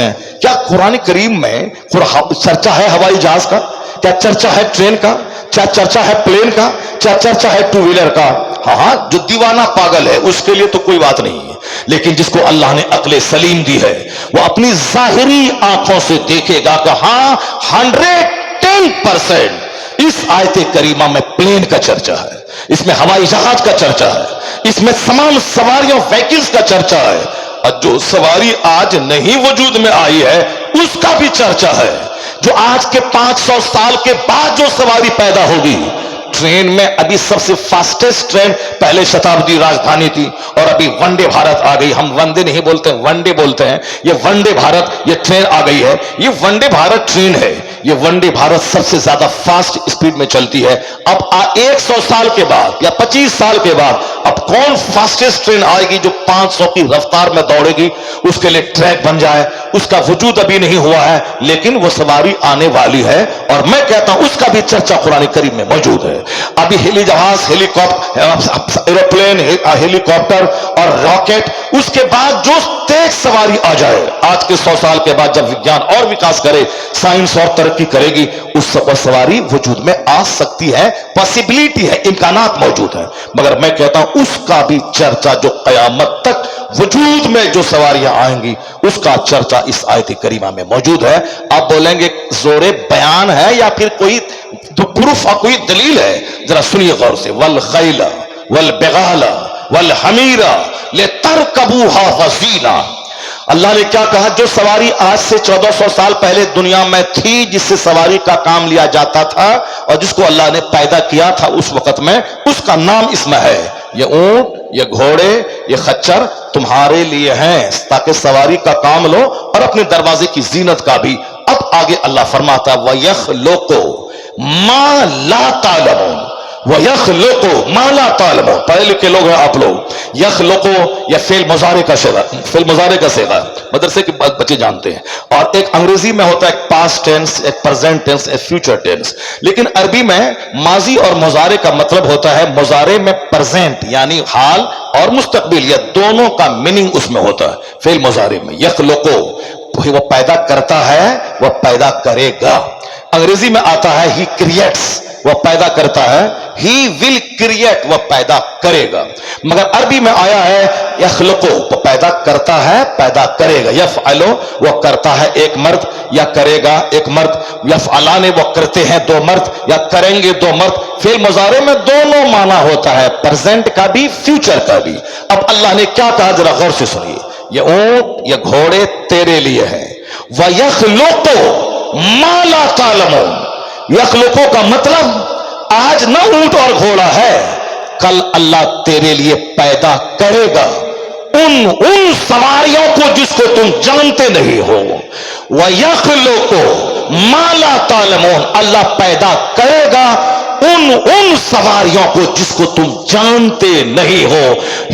سکتے ہیں؟ کیا قرآن کریم میں چرچا ہے ہوائی جہاز کا؟ کیا چرچا ہے ٹرین کا؟ کیا چرچا ہے پلین کا؟ کیا چرچا ہے ٹو ویلر کا؟ ہاں جو دیوانہ پاگل ہے اس کے لیے تو کوئی بات نہیں ہے، لیکن جس کو اللہ نے عقل سلیم دی ہے وہ اپنی ظاہری آنکھوں سے دیکھے گا کہ ہاں 110% اس آیت کریمہ میں پلین کا چرچا ہے، اس میں ہوائی جہاز کا چرچا ہے، اس میں تمام سواریوں وہیکلز کا چرچا ہے، اور جو سواری آج نہیں وجود میں آئی ہے اس کا بھی چرچا ہے، جو آج کے 500 سال کے بعد جو سواری پیدا ہوگی۔ ٹرین میں ابھی سب سے فاسٹسٹ ٹرین پہلے شتابدی راجدھانی تھی، اور ابھی ونڈے بھارت آ گئی۔ ہم وندے نہیں بولتے ہیں، ونڈے بولتے ہیں۔ یہ ونڈے بھارت یہ ٹرین آ گئی ہے، یہ ونڈے بھارت ٹرین ہے، یہ ونڈے بھارت سب سے زیادہ فاسٹ اسپیڈ میں چلتی ہے۔ اب 100 سال کے بعد یا 25 سال کے بعد اب کون فاسٹسٹ ٹرین آئے گی جو 500 کی رفتار میں دوڑے گی؟ اس کے لیے ٹریک بن جائے، اس کا وجود ابھی نہیں ہوا ہے، لیکن وہ سواری آنے والی ہے، اور میں کہتا ہوں اس کا بھی چرچا قرآن کریم میں موجود ہے۔ ابھی ہیلی جہاز، ہیلی کاپٹر، ایروپلین، ہیلی کاپٹر اور راکٹ، اس کے بعد جو تیز سواری آ جائے آج کے 100 سال کے بعد، جب وگیان اور وکاس کرے، سائنس اور ترقی کرے گی، اس سواری وجود میں آ سکتی ہے، پاسبلٹی ہے، امکانات موجود ہیں، مگر میں کہتا ہوں اس کا بھی چرچا جو قیامت تک وجود میں جو سواریاں آئیں گی اس کا چرچا اس آیت کریمہ میں موجود ہے۔ آپ بولیں گے زور بیان ہے یا پھر کوئی پروف اور کوئی دلیل ہے؟ ذرا سنیے غور سے۔ والخیل والبغال والحمیر لترکبوها وزینا، اللہ نے کیا کہا؟ جو سواری آج سے 1400 سال پہلے دنیا میں تھی، جس سے سواری کا کام لیا جاتا تھا اور جس کو اللہ نے پیدا کیا تھا اس وقت میں، اس کا نام اس میں ہے۔ یہ اونٹ، یہ گھوڑے، یہ خچر تمہارے لیے ہیں تاکہ سواری کا کام لو اور اپنے دروازے کی زینت کا بھی۔ اب آگے اللہ فرماتا ہے وَيَخْلُقُ مَا لَا تَعْلَمُونَ، وَيَخْلُقُ مَا لَا تَعْلَمُونَ، پڑھے لکھے لوگ ہیں آپ لوگ۔ یخلقو یہ فعل مضارع کا صیغہ، فعل مضارع کا صیغہ مدرسے کے بچے جانتے ہیں، اور ایک انگریزی میں ہوتا ہے ایک پاسٹ ٹینس، ایک پریزنٹ ٹینس، ایک فیوچر ٹینس، لیکن عربی میں ماضی اور مضارع کا مطلب ہوتا ہے، مضارع میں پریزنٹ یعنی حال اور مستقبل، یہ دونوں کا میننگ اس میں ہوتا ہے فعل مضارع میں۔ یخلقو وہ پیدا کرتا ہے، وہ پیدا کرے گا۔ انگریزی میں آتا ہے ہی کریٹس، وہ پیدا کرتا ہے، ہی ول کریٹ، وہ پیدا کرے گا، مگر عربی میں آیا ہے یخلقو، وہ پیدا کرتا ہے، پیدا کرے گا۔ یفعلو وہ کرتا ہے ایک مرد یا کرے گا ایک مرد، یفعلان وہ کرتے ہیں دو مرد یا کریں گے دو مرد۔ فعل مضارع میں دونوں معنی ہوتا ہے، پریزنٹ کا بھی فیوچر کا بھی۔ اب اللہ نے کیا کہا ذرا غور سے سنیے، یہ اونٹ یہ گھوڑے تیرے لیے ہیں، وَيَخْلُقُ مَا لَا تَعْلَمُونَ، یخلقو کا مطلب آج نہ اونٹ اور گھوڑا ہے، کل اللہ تیرے لیے پیدا کرے گا ان سواریوں کو جس کو تم جانتے نہیں ہو۔ وَيَخْلُقُ مَا لَا تَعْلَمُونَ، اللہ پیدا کرے گا ان سواریوں کو جس کو تم جانتے نہیں ہو۔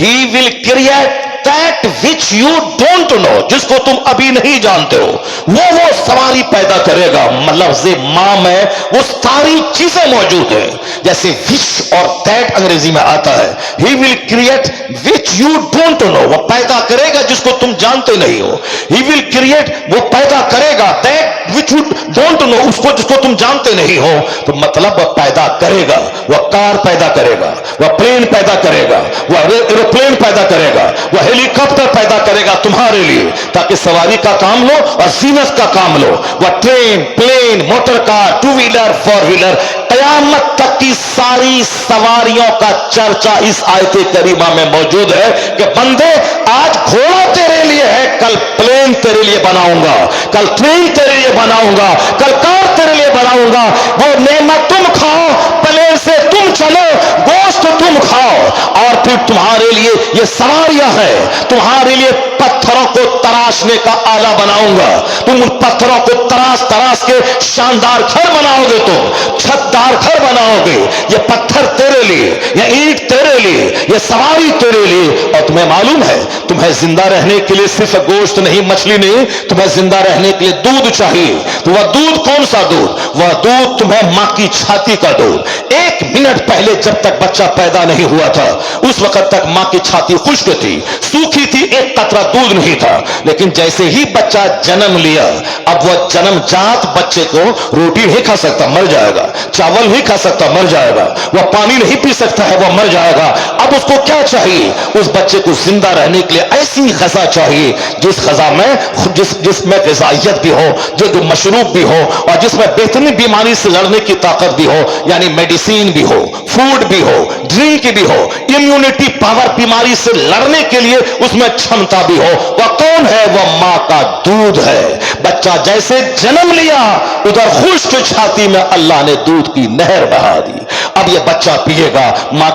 He will create that which you don't know، جس کو تم ابھی نہیں جانتے ہو، وہ سواری پیدا کرے گا۔ لفظ ماں میں وہ ساری چیزیں موجود ہیں، جیسے which اور that انگریزی میں آتا ہے۔ He will create which you don't know، وہ پیدا کرے گا جس کو تم جانتے نہیں ہو۔ He will create وہ پیدا کرے گا that which you don't know، اس کو جس کو تم جانتے نہیں ہو، تو مطلب وہ پیدا کرے گا، وہ کار پیدا کرے گا، وہ پلین پیدا کرے گا، وہ ایروپلین پیدا کرے گا، وہ ہیلی کاپٹر پیدا کرے گا تمہارے لیے تاکہ سواری کا کام لو اور زینت کا کام لو۔ وہ train, plane, motor car, two wheeler, four wheeler, قیامت تک کی ساری سواریوں کا چرچا اس آیت کریمہ میں موجود ہے کہ بندے آج گھوڑا تیرے لیے ہے، کل پلین تیرے لیے بناؤں گا، کل ٹرین تیرے لیے بناؤں گا، کل کار تیرے لیے بناؤں گا۔ وہ نعمت تم کھاؤ، پلین سے تم چلو، گوشت تم کھاؤ، اور پھر تمہارے لیے یہ سواریاں ہیں، تمہارے لیے پتھروں کو تراشنے کا آلہ بناؤں گا، تم ان پتھروں کو تراش تراش کے شاندار گھر بناؤ گے، تم چھتدار گھر بناؤ گے۔ یہ پتھر تیرے لیے، یہ اینٹ تیرے لیے، یہ سواری تیرے لیے۔ اور تمہیں معلوم ہے تمہیں زندہ رہنے کے لیے صرف گوشت نہیں، مچھلی نہیں، تمہیں زندہ رہنے کے لیے دودھ چاہیے، तो वह दूध कौन सा दूध? वह दूध तुम्हें मां की छाती का दूध। 1 मिनट पहले जब तक बच्चा पैदा नहीं हुआ था उस वक्त तक मां की छाती खुश्क थी, सूखी थी, एक कतरा दूध नहीं था। लेकिन जैसे ही बच्चा जन्म लिया, अब वह जन्मजात बच्चे को रोटी नहीं खा सकता, मर जाएगा, चावल नहीं खा सकता, मर जाएगा, वह पानी नहीं पी सकता है, वह मर जाएगा। अब उसको क्या चाहिए? उस बच्चे को जिंदा रहने के लिए ऐसी ग़िज़ा चाहिए जिस ग़िज़ा में जिसमें ग़िज़ाइयत भी हो, जो मशरूब भी हो, और जिसमें बेहतरीन बीमारी से लड़ने की ताकत भी हो, यानी मेडिसिन भी हो, फूड भी हो, ड्रिंक भी हो, इम्यूनिटी पावर, बीमारी से लड़ने के लिए उसमें क्षमता भी हो। वह कौन है? वह मां का दूध है। बच्चा जैसे जन्म लिया उधर खुश्क छाती में अल्लाह ने दूध की नहर बहा दी। अब यह बच्चा पिएगा। मां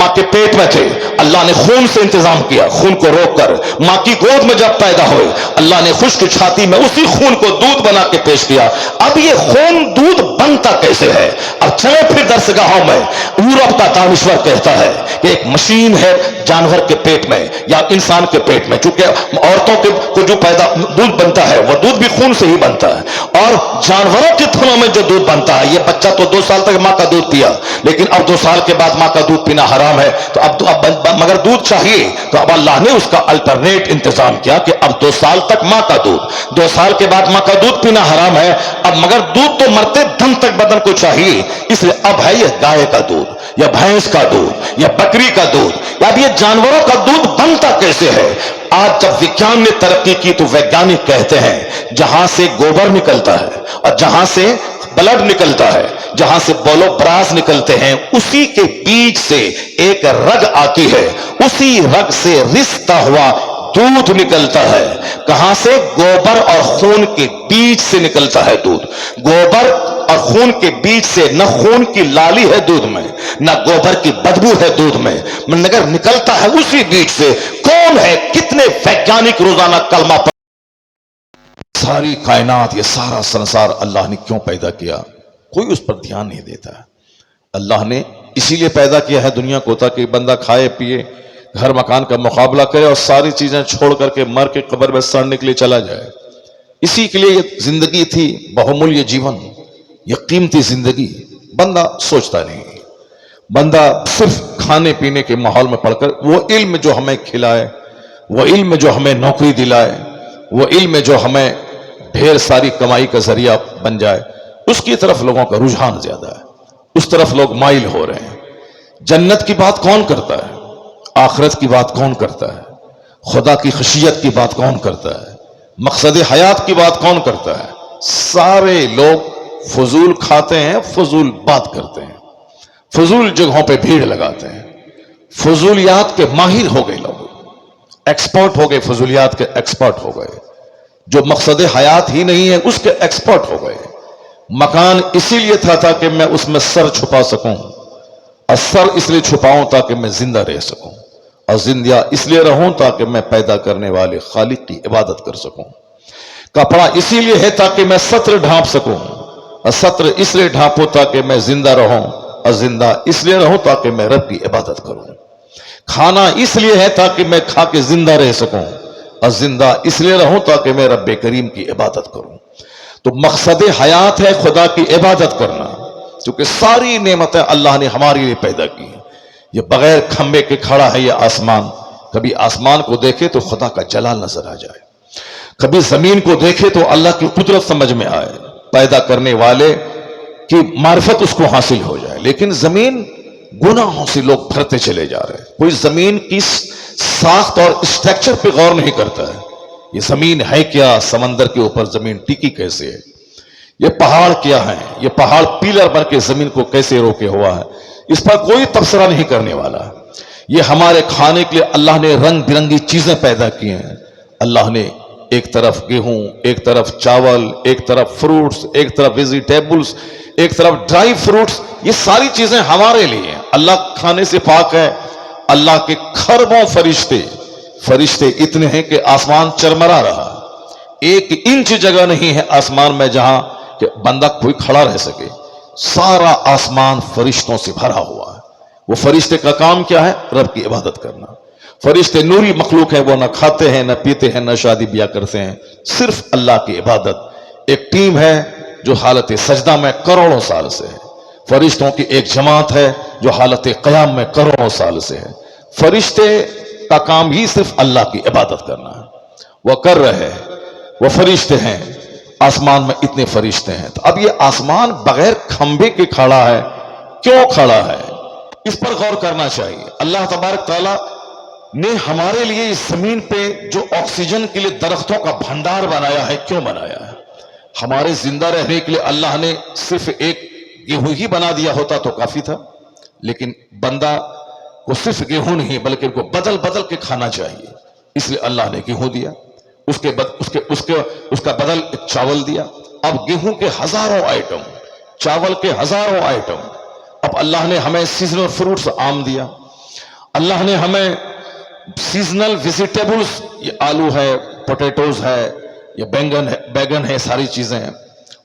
के पेट में थे, अल्लाह ने खून से इंतजाम किया, खून को रोककर मां की गोद में जब पैदा हुए अल्लाह ने खुश्क छाती में उसी खून को दूध बना के पेश किया। अब यह खून दूध बनता कैसे है? अब चले फिर दरसगाहों में। यूरोप का दानिश्वर कहता है कि एक मशीन है जानवर के पेट में या इंसान के पेट में, चूंकि औरतों को जो पैदा दूध बनता है वह दूध भी खून से ही बनता है, और जानवरों के थनों में जो दूध बनता है, यह बच्चा तो 2 साल तक मां का दूध पिया, लेकिन अब 2 साल के बाद मां का दूध पीना हराम है, तो अब मगर दूध चाहिए, तो अब अल्लाह ने उसका अल्टरनेट इंतजाम किया कि अब 2 साल तक मां का दूध, 2 साल के बाद मां का दूध पीना हराम है। अब मगर दूध तो मरते दम तक बदन को चाहिए, इसलिए अब है यह गाय का दूध या भैंस का दूध या बकरी का दूध। अब ये जानवरों का दूध बनता कैसे है? आज जब विज्ञान ने तरक्की की तो वैज्ञानिक कहते हैं जहां से गोबर निकलता है और जहां से ब्लड निकलता है, जहां से बोलोब्रास निकलते हैं, उसी के बीच से एक रग आती है, उसी रग से रिश्ता हुआ दूध निकलता है। कहां से? गोबर और खून के बीच से निकलता है दूध। गोबर और खून के बीच से न खून की लाली है दूध में, न गोबर की बदबू है दूध में, मगर निकलता है उसी बीच से। कौन है? कितने वैज्ञानिक रोजाना कलमा पर। सारी कायनात, ये सारा संसार अल्लाह ने क्यों पैदा किया? कोई उस पर ध्यान नहीं देता। अल्लाह ने इसीलिए पैदा किया है दुनिया को ताकि बंदा खाए पिए, घर मकान का मुकाबला करे और सारी चीजें छोड़ करके मर के कब्र में सड़ने के लिए चला जाए। इसी के लिए ये जिंदगी थी, बहुमूल्य जीवन, ये कीमती जिंदगी। बंदा सोचता नहीं, बंदा सिर्फ खाने पीने के माहौल में पड़कर वो इल्म जो हमें खिलाए, वो इल्म जो हमें नौकरी दिलाए, वो इल्म जो हमें ढेर सारी कमाई का जरिया बन जाए, उसकी तरफ लोगों का रुझान ज्यादा है, उस तरफ लोग माइल हो रहे हैं। जन्नत की बात कौन करता है? आखिरत की बात कौन करता है? खुदा की खशियत की बात कौन करता है? मकसद हयात की बात कौन करता है? सारे लोग फजूल खाते हैं, फजूल बात करते हैं, फजूल जगहों पे भीड़ लगाते हैं, फजूलियात के माहिर हो गए लोग, एक्सपर्ट हो गए, फजूलियात के एक्सपर्ट हो गए, जो मकसद हयात ही नहीं है उसके एक्सपर्ट हो गए। मकान इसीलिए था ताकि मैं उसमें सर छुपा सकूं, और सर इसलिए छुपाऊं ताकि मैं जिंदा रह सकूं, और जिंदा इसलिए रहूं ताकि मैं पैदा करने वाले खालिक की इबादत कर सकूं। कपड़ा इसीलिए है ताकि मैं सत्र ढांप सकूं, और सत्र इसलिए ढांपूं ताकि मैं जिंदा रहूं, और जिंदा इसलिए रहूं ताकि मैं रब की इबादत करूं। खाना इसलिए है ताकि मैं खा के जिंदा रह सकूं, और जिंदा इसलिए रहूं ताकि मैं रब करीम की इबादत करूं। तो मकसद हयात है खुदा की इबादत करना, क्योंकि सारी नेमतें अल्लाह ने हमारे लिए पैदा की। ये बगैर खंबे के खड़ा है ये आसमान, कभी आसमान को देखे तो खुदा का जलाल नजर आ जाए, कभी जमीन को देखे तो अल्लाह की कुदरत समझ में आए, पैदा करने वाले की मार्फत उसको हासिल हो जाए। लेकिन जमीन गुनाहों से लोग भरते चले जा रहे हैं। कोई जमीन की साख्त और स्ट्रक्चर पे गौर नहीं करता है। ये जमीन है क्या? समंदर के ऊपर जमीन टिकी कैसे है? ये पहाड़ क्या है? ये पहाड़ पिलर बन के जमीन को कैसे रोके हुआ है? इस पर कोई तबसरा नहीं करने वाला। ये हमारे खाने के लिए अल्लाह ने रंग बिरंगी चीजें पैदा की हैं। अल्लाह ने एक तरफ गेहूं, एक तरफ चावल, एक तरफ फ्रूट्स, एक तरफ वेजिटेबल्स, एक तरफ ड्राई फ्रूट्स, ये सारी चीजें हमारे लिए हैं। अल्लाह खाने से पाक है। अल्लाह के खरबों फरिश्ते इतने हैं कि आसमान चरमरा रहा, 1 इंच जगह नहीं है आसमान में जहां कि बंदा कोई खड़ा रह सके। सारा आसमान फरिश्तों से भरा हुआ है। वो फरिश्ते का काम क्या है? रब की इबादत करना। फरिश्ते नूरी मखलूक है, वो ना खाते हैं, ना पीते हैं, ना शादी ब्याह करते हैं, सिर्फ अल्लाह की इबादत। एक टीम है جو حالت سجدہ میں کروڑوں سال سے ہے، فرشتوں کی ایک جماعت ہے جو حالت قیام میں کروڑوں سال سے ہے۔ فرشتے کا کام ہی صرف اللہ کی عبادت کرنا ہے، وہ کر رہے ہیں، وہ فرشتے ہیں، آسمان میں اتنے فرشتے ہیں۔ تو اب یہ آسمان بغیر کھمبے کے کھڑا ہے، کیوں کھڑا ہے؟ اس پر غور کرنا چاہیے۔ اللہ تبارک تعالیٰ نے ہمارے لیے اس زمین پہ جو آکسیجن کے لیے درختوں کا بھنڈار بنایا ہے، کیوں بنایا ہے؟ ہمارے زندہ رہنے کے لیے اللہ نے صرف ایک گیہوں ہی بنا دیا ہوتا تو کافی تھا، لیکن بندہ کو صرف گیہوں نہیں بلکہ ان کو بدل بدل کے کھانا چاہیے، اس لیے اللہ نے گیہوں دیا، اس کا بدل ایک چاول دیا۔ اب گیہوں کے ہزاروں آئٹم، چاول کے ہزاروں آئٹم۔ اب اللہ نے ہمیں سیزنل فروٹس آم دیا، اللہ نے ہمیں سیزنل ویجیٹیبلز، یہ آلو ہے، پوٹیٹوز ہے، یہ بیگن ہے، ساری چیزیں ہیں،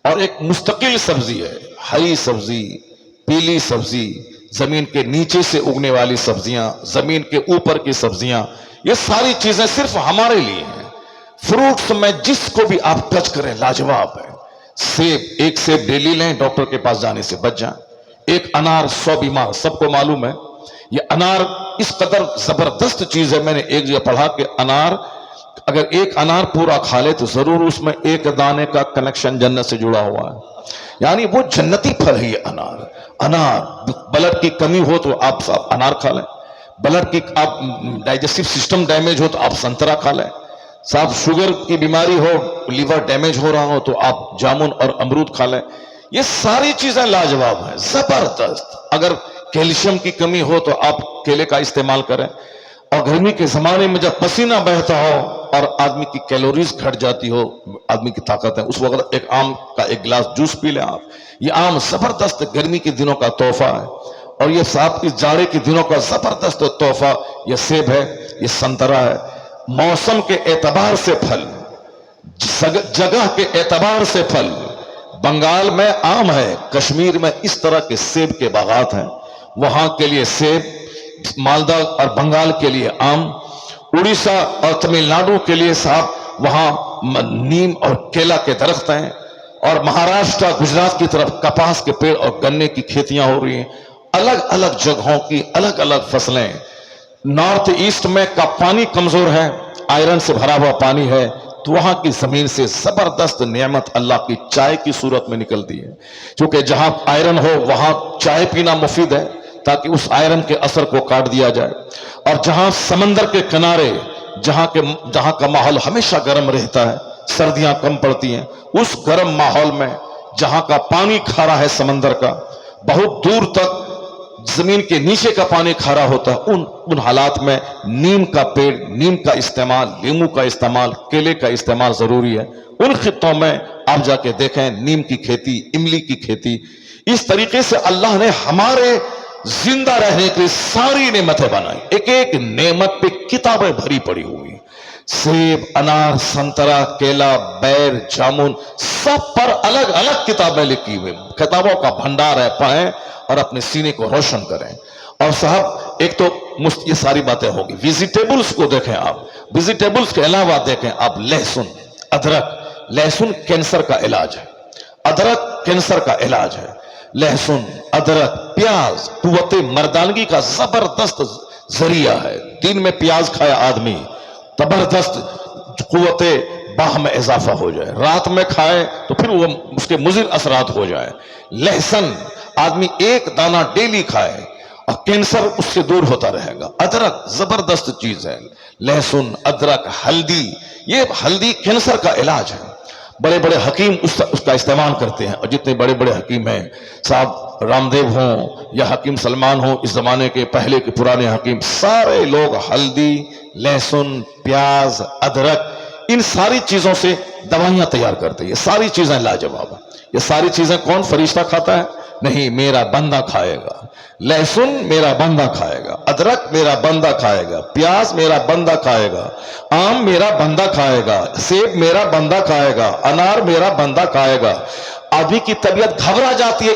اور ایک مستقل سبزی ہے، ہری سبزی، پیلی سبزی، زمین کے نیچے سے اگنے والی سبزیاں، زمین کے اوپر کی سبزیاں، یہ ساری چیزیں صرف ہمارے لیے ہیں۔ فروٹس میں جس کو بھی آپ ٹچ کریں لاجواب ہے۔ سیب، ایک سیب ڈیلی لیں، ڈاکٹر کے پاس جانے سے بچ جائیں۔ ایک انار 100 بیمار، سب کو معلوم ہے۔ یہ انار اس قدر زبردست چیز ہے، میں نے ایک جگہ پڑھا کہ انار، اگر ایک انار پورا کھا لے تو ضرور اس میں ایک دانے کا کنیکشن جنت سے جڑا ہوا ہے، یعنی وہ جنتی پھل ہے یہ انار۔ انار، بلڈ کی کمی ہو تو آپ انار کھا لیں، بلڈ کی آپ ڈائجسٹو سسٹم ڈیمیج ہو تو آپ سنترا کھا لیں، صاحب شوگر کی بیماری ہو، لیور ڈیمیج ہو رہا ہو تو آپ جامن اور امرود کھا لیں۔ یہ ساری چیزیں لاجواب ہیں، زبردست۔ اگر کیلشیم کی کمی ہو تو آپ کیلے کا استعمال کریں، اور گرمی کے زمانے میں جب پسینہ بہتا ہو اور آدمی کی کیلوریز گھٹ جاتی ہو، آدمی کی طاقت ہے، اس وقت ایک آم کا ایک گلاس جوس پی لیں آپ۔ یہ آم زبردست گرمی کے دنوں کا تحفہ ہے، اور یہ صاحب اس جاڑے کے دنوں کا زبردست تحفہ یہ سیب ہے، یہ سنترا ہے۔ موسم کے اعتبار سے پھل، جگہ کے اعتبار سے پھل، بنگال میں آم ہے، کشمیر میں اس طرح کے سیب کے باغات ہیں، وہاں کے لیے سیب، مالدہ اور بنگال کے لیے آم، اڑیسہ اور تمل ناڈو کے لیے صاحب وہاں نیم اور کیلا کے درخت ہیں، اور مہاراشٹر گجرات کی طرف کپاس کے پیڑ اور گنے کی کھیتیاں ہو رہی ہیں۔ الگ الگ جگہوں کی الگ الگ فصلیں۔ نارتھ ایسٹ میں کا پانی کمزور ہے، آئرن سے بھرا ہوا پانی ہے، تو وہاں کی زمین سے زبردست نعمت اللہ کی چائے کی صورت میں نکلتی ہے، کیونکہ جہاں آئرن ہو وہاں چائے پینا مفید ہے تاکہ اس آئرن کے اثر کو کاٹ دیا جائے۔ اور جہاں سمندر کے کنارے، جہاں کا ماحول ہمیشہ گرم رہتا ہے، سردیاں کم پڑتی ہیں، اس گرم ماحول میں جہاں کا پانی کھارا ہے سمندر کا، بہت دور تک زمین کے نیچے کا پانی کھارا ہوتا ہے، ان حالات میں نیم کا پیڑ، نیم کا استعمال، لیمو کا استعمال، کیلے کا استعمال ضروری ہے۔ ان خطوں میں آپ جا کے دیکھیں نیم کی کھیتی، املی کی کھیتی۔ اس طریقے سے اللہ نے ہمارے زندہ رہنے کے لیے ساری نعمتیں بنائی، ایک ایک نعمت پہ کتابیں بھری پڑی ہوئی، سیب، انار، سنترا، کیلا، بیر، جامن، سب پر الگ الگ کتابیں لکھی ہوئی۔ کتابوں کا بھنڈار ہے، پڑھیں اور اپنے سینے کو روشن کریں۔ اور صاحب ایک تو یہ ساری باتیں ہوگی، ویجیٹیبلز کو دیکھیں آپ، ویجیٹیبلز کے علاوہ دیکھیں آپ لہسن، ادرک۔ لہسن کینسر کا علاج ہے، ادرک کینسر کا علاج ہے۔ لہسن، ادرک، پیاز قوت مردانگی کا زبردست ذریعہ ہے۔ دن میں پیاز کھایا آدمی زبردست قوت باہ میں اضافہ ہو جائے، رات میں کھائے تو پھر وہ اس کے مضر اثرات ہو جائے۔ لہسن آدمی ایک دانہ ڈیلی کھائے اور کینسر اس سے دور ہوتا رہے گا۔ ادرک زبردست چیز ہے، لہسن، ادرک، ہلدی، یہ ہلدی کینسر کا علاج ہے۔ بڑے بڑے حکیم اس کا استعمال کرتے ہیں، اور جتنے بڑے بڑے حکیم ہیں صاحب، رام دیو ہوں یا حکیم سلمان ہوں، اس زمانے کے پہلے کے پرانے حکیم، سارے لوگ ہلدی، لہسن، پیاز، ادرک، ان ساری چیزوں سے دوائیاں تیار کرتے ہیں۔ یہ ساری چیزیں لاجواب ہیں۔ یہ ساری چیزیں کون فرشتہ کھاتا ہے؟ نہیں، میرا بندہ کھائے گا۔ لہسن میرا بندہ کھائے گا، ادرک میرا بندہ کھائے گا، پیاز میرا بندہ کھائے گا، آم میرا بندہ کھائے گا، سیب میرا بندہ کھائے گا، انار میرا بندہ کھائے گا، आदमी की तबीयत घबरा जाती है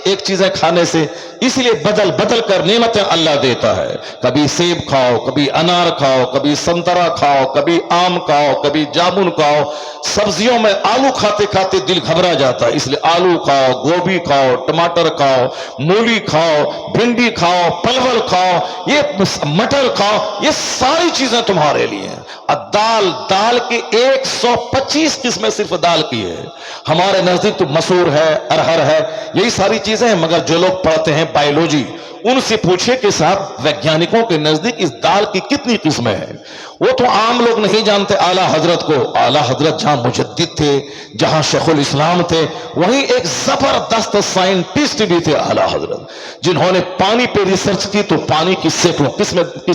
एक चीजें खाने से, इसलिए बदल बदल कर नेमतें अल्लाह देता है। कभी सेब खाओ, कभी अनार खाओ, कभी संतरा खाओ, कभी आम खाओ, कभी जामुन खाओ। सब्जियों में आलू खाते खाते दिल घबरा जाता है, इसलिए आलू खाओ, गोभी खाओ, टमाटर खाओ, मूली खाओ, भिंडी खाओ, परवल खाओ, ये मटर खाओ, ये सारी चीजें तुम्हारे लिए हैं। दाल की 125 किस्में सिर्फ दाल की है। हमारे नजदीक तो मसूर है, अरहर है, यही सारी चीजें हैं। मगर जो लोग पढ़ते हैं बायोलॉजी, उनसे पूछे कि साहब वैज्ञानिकों के नजदीक इस दाल की कितनी किस्में हैं? वो तो आम लोग नहीं जानते। आला हजरत को, आला हजरत जहां मुजद्दिद थे, जहां शेखुल इस्लाम थे, वहीं एक जबरदस्त साइंटिस्ट भी थे आला हजरत, जिन्होंने पानी पे रिसर्च की तो पानी की सैकड़ों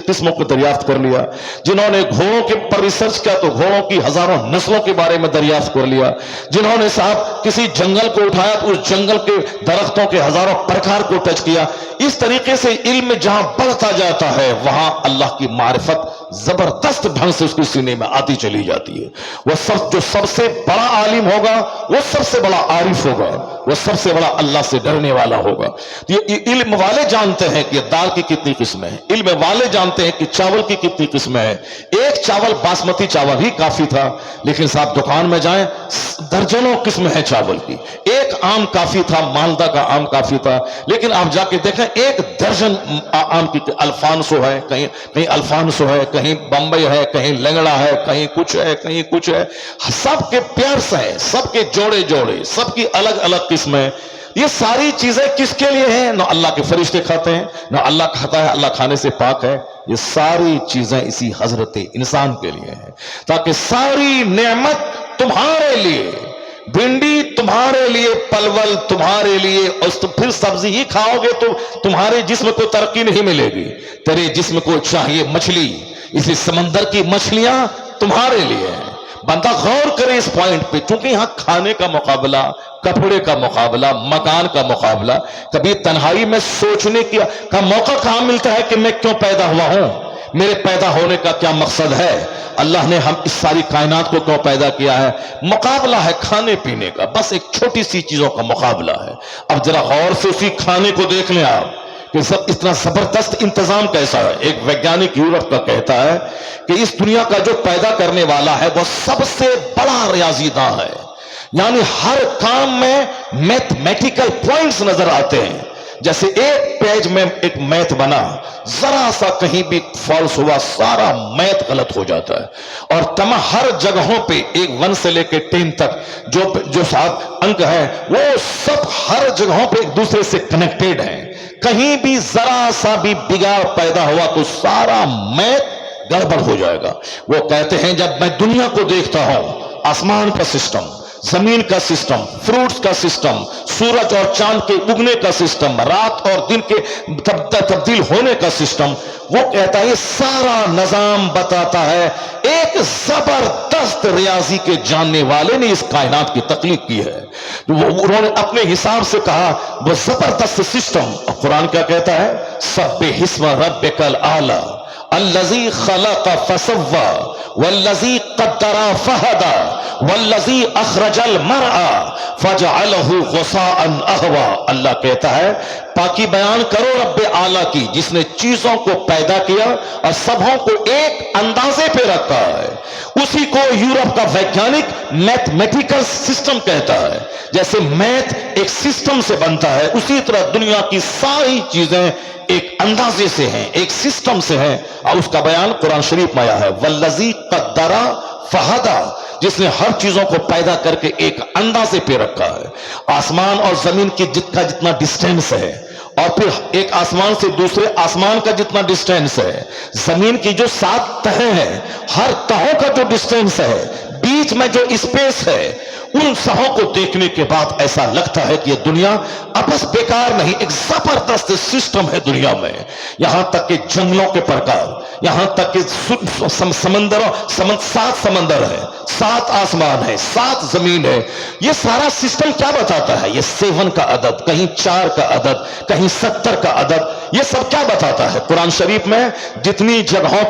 किस्मों को दरियाफ्त कर लिया। जिन्होंने घोड़ों के पर रिसर्च किया तो घोड़ों की हजारों नस्लों के बारे में दरियाफ्त कर लिया। जिन्होंने साहब किसी जंगल को उठाया तो उस जंगल के दरख्तों के हजारों प्रकार को टच किया। इस तरीके से इल्म जहां बढ़ता जाता है, वहां अल्लाह की मारिफत जबरदस्त ढंग से उसके सीने में आती चली जाती है। वह जो सबसे बड़ा आलिम होगा, वो सबसे बड़ा आरिफ होगा, वो सबसे बड़ा अल्लाह से डरने वाला होगा। तो ये इल्म वाले जानते हैं कि दाल की कितनी किस्में हैं, इल्म वाले जानते हैं कि चावल की कितनी किस्में हैं। एक चावल बासमती चावल ही काफी था, लेकिन साहब दुकान में जाएं, दर्जनों किस्में हैं चावल की। एक आम काफी था, मालदा का आम काफी था, लेकिन आप जाके देखें एक दर्जन आम की, अल्फांसो है, कहीं अल्फांसो है, कहीं बंबई है, कहीं लंगड़ा है, कहीं कुछ है, कहीं कुछ है। सबके पेयर्स हैं, सबके जोड़े जोड़े, सबकी अलग अलग किस्में। ये सारी चीजें किसके लिए हैं? ना अल्लाह के फरिश्ते खाते हैं, ना अल्लाह खाता है, अल्लाह खाने से पाक है। ये सारी चीजें इसी हजरत इंसान के लिए हैं, ताकि सारी नेमत तुम्हारे लिए, भिंडी तुम्हारे लिए, पलवल तुम्हारे लिए, और फिर सब्जी ही खाओगे तो तुम्हारे जिस्म को तरक्की नहीं मिलेगी। तेरे जिस्म को चाहिए मछली, इसलिए समंदर की मछलियां तुम्हारे लिए हैं। बंदा गौर करे इस पॉइंट पे, क्योंकि यहां खाने का मुकाबला, कपड़े का मुकाबला, मकान का मुकाबला, कभी तन्हाई में सोचने का मौका कहां मिलता है कि मैं क्यों पैदा हुआ हूं, मेरे पैदा होने का क्या मकसद है, अल्लाह ने हम इस सारी कायनात को क्यों पैदा किया है। मुकाबला है खाने पीने का, बस एक छोटी सी चीजों का मुकाबला है। अब जरा गौर से उसी खाने को देख लें आप कि सब इतना जबरदस्त इंतजाम कैसा है। एक वैज्ञानिक यूरोप का कहता है कि इस दुनिया का जो पैदा करने वाला है वो सबसे बड़ा रियाजीदां है, यानी हर काम में मैथमेटिकल पॉइंट्स नजर आते हैं। जैसे एक पेज में एक मैथ बना, जरा सा कहीं भी फॉल्स हुआ, सारा मैथ गलत हो जाता है। और हर जगहों पे एक 1 से लेकर 10 तक जो 7 अंक है, वो सब हर जगहों पे एक दूसरे से कनेक्टेड हैं। कहीं भी जरा सा भी बिगाड़ पैदा हुआ तो सारा मैथ गड़बड़ हो जाएगा। वो कहते हैं जब मैं दुनिया को देखता हूं, आसमान का सिस्टम, जमीन का सिस्टम, फ्रूट्स का सिस्टम, सूरज और चांद के उगने का सिस्टम, रात और दिन के तब्दील होने का सिस्टम, वो कहता है सारा निजाम बताता है एक जबरदस्त रियाजी के जानने वाले ने इस कायनात की तख्लीक की है। उन्होंने अपने हिसाब से कहा वो जबरदस्त सिस्टम। कुरान क्या कहता है? सब्बिहिस्म रब्बिकल आला अल्लज़ी खलक़ फसव्वा वल्लज़ी क़द्दरा फहदा वल्लज़ी अख़रजल मरआ फजअलहु गुसाअन अहवा। अल्लाह कहता है पाकी बयान करो रब्बे आला की, जिसने चीजों को पैदा किया और सबों को एक अंदाजे पे रखा है। उसी को यूरोप का वैज्ञानिक मैथमेटिकल सिस्टम कहता है। जैसे मैथ एक सिस्टम से बनता है, उसी तरह दुनिया की सारी चीजें एक अंदाजे से हैं, एक सिस्टम से हैं। और उसका बयान कुरान शरीफ में आया है, वल्लज़ी क़द्दरा फहदा, जिसने हर चीजों को पैदा करके एक अंदाजे पे रखा है। आसमान और जमीन की जितना डिस्टेंस है, और फिर एक आसमान से दूसरे आसमान का जितना डिस्टेंस है, जमीन की जो 7 तहें हैं, हर तहों का जो डिस्टेंस है, बीच में जो स्पेस है, उन सबों को देखने के बाद ऐसा लगता है कि ये दुनिया आपस बेकार नहीं, एक जबरदस्त सिस्टम है दुनिया में। यहां तक कि जंगलों के प्रकार, यहां तक कि समंदरों 7 समंदर है, 7 आसमान है, 7 जमीन है। ये सारा सिस्टम क्या बताता है? ये 7 का अदद, कहीं 4 का अदद, कहीं 70 का अदद, ये सब क्या बताता है? कुरान शरीफ में जितनी जगहों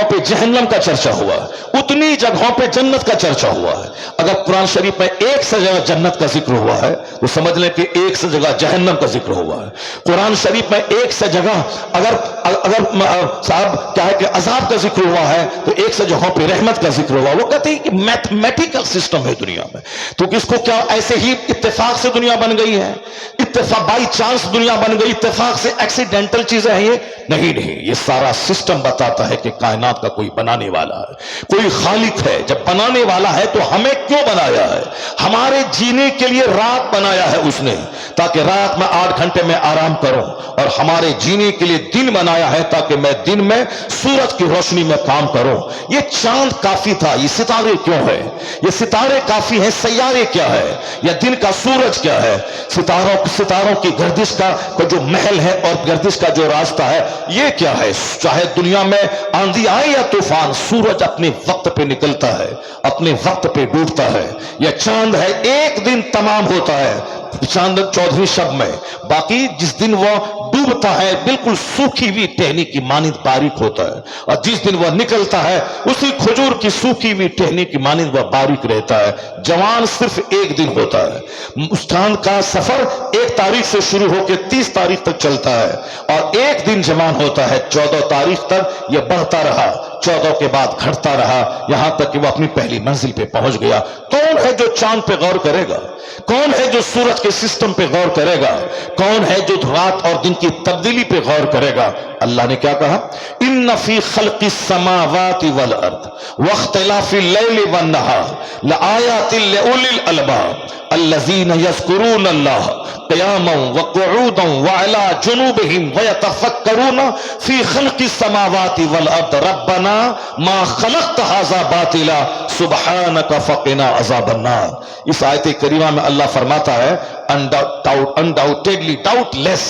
पे जहन्नम का चर्चा हुआ, उतनी जगहों पे जन्नत का चर्चा हुआ है। अगर قرآن شریف میں ایک سے جگہ جنت کا ذکر ہوا ہے تو سمجھ لیں کہ ایک سے جگہ جہنم کا ذکر ہوا ہے. قرآن شریف میں ایک سے جگہ اگر صاحب کیا ہے کہ عذاب کا ذکر ہوا ہے تو ایک سے جگہوں پہ رحمت کا ذکر ہوا. وہ کہتے ہیں کہ میتھمیٹیکل سسٹم ہے دنیا میں. تو کس کو کیا ایسے ہی اتفاق سے دنیا بن گئی ہے؟ اتفاق بائی چانس دنیا بن گئی؟ اتفاق سے ایکسیڈنٹل چیزیں ہیں یہ؟ نہیں. یہ سارا سسٹم بتاتا ہے کہ کائنات کا کوئی بنانے والا ہے, کوئی خالق ہے. جب بنانے والا ہے تو ہمیں کیوں بنایا ہے؟ ہمارے جینے کے لیے رات بنایا ہے اس نے تاکہ رات میں 8 گھنٹے میں آرام کروں, اور ہمارے جینے کے لیے دن بنایا ہے تاکہ میں دن میں سورج کی روشنی میں کام کروں. یہ چاند کافی تھا, یہ ستارے کیوں ہے؟ یہ ستارے کافی ہیں, سیارے کیا ہے؟ یا دن کا سورج کیا ہے؟ ستاروں کی گردش کا جو محل ہے اور گردش کا جو راستہ ہے یہ کیا ہے؟ چاہے دنیا میں آندھی آئے یا طوفان, سورج اپنے وقت پہ نکلتا ہے, اپنے وقت پہ ڈوبتا ہے. یا چاند ہے, ایک دن تمام ہوتا ہے چاند 14ویں شب میں, باقی جس دن وہ ڈوبتا ہے بالکل سوکھی ہوئی ٹہنی کی مانند باریک ہوتا ہے, اور جس دن وہ نکلتا ہے اسی کھجور کی سوکھی ہوئی ٹہنی کی مانند وہ باریک رہتا ہے. جوان صرف ایک دن ہوتا ہے. اس چاند کا سفر 1 تاریخ سے شروع ہو کے 30 تاریخ تک چلتا ہے, اور ایک دن جوان ہوتا ہے 14 تاریخ تک. یہ بڑھتا رہا, 14 کے بعد گھٹتا رہا, یہاں تک کہ وہ اپنی پہلی منزل پہ پہنچ گیا. کون ہے جو چاند پہ غور کرے گا؟ کون ہے جو سورج کے سسٹم پہ غور کرے گا؟ کون ہے جو رات اور دن کی تبدیلی پہ غور کرے گا؟ اللہ نے کیا کہا؟ ان فی خلق السماوات والارض واختلاف اللیل والنہار لآیات لأولی الالباب الذین یذکرون اللہ قیاما وقعودا وعلی جنوبہم ویتفکرون فی خلق السماوات والارض ربنا ما خلقت ھذا باطلا سبحانک فقنا عذاب النار. اس آیت کریمہ میں اللہ فرماتا ہے undoubtedly, doubtless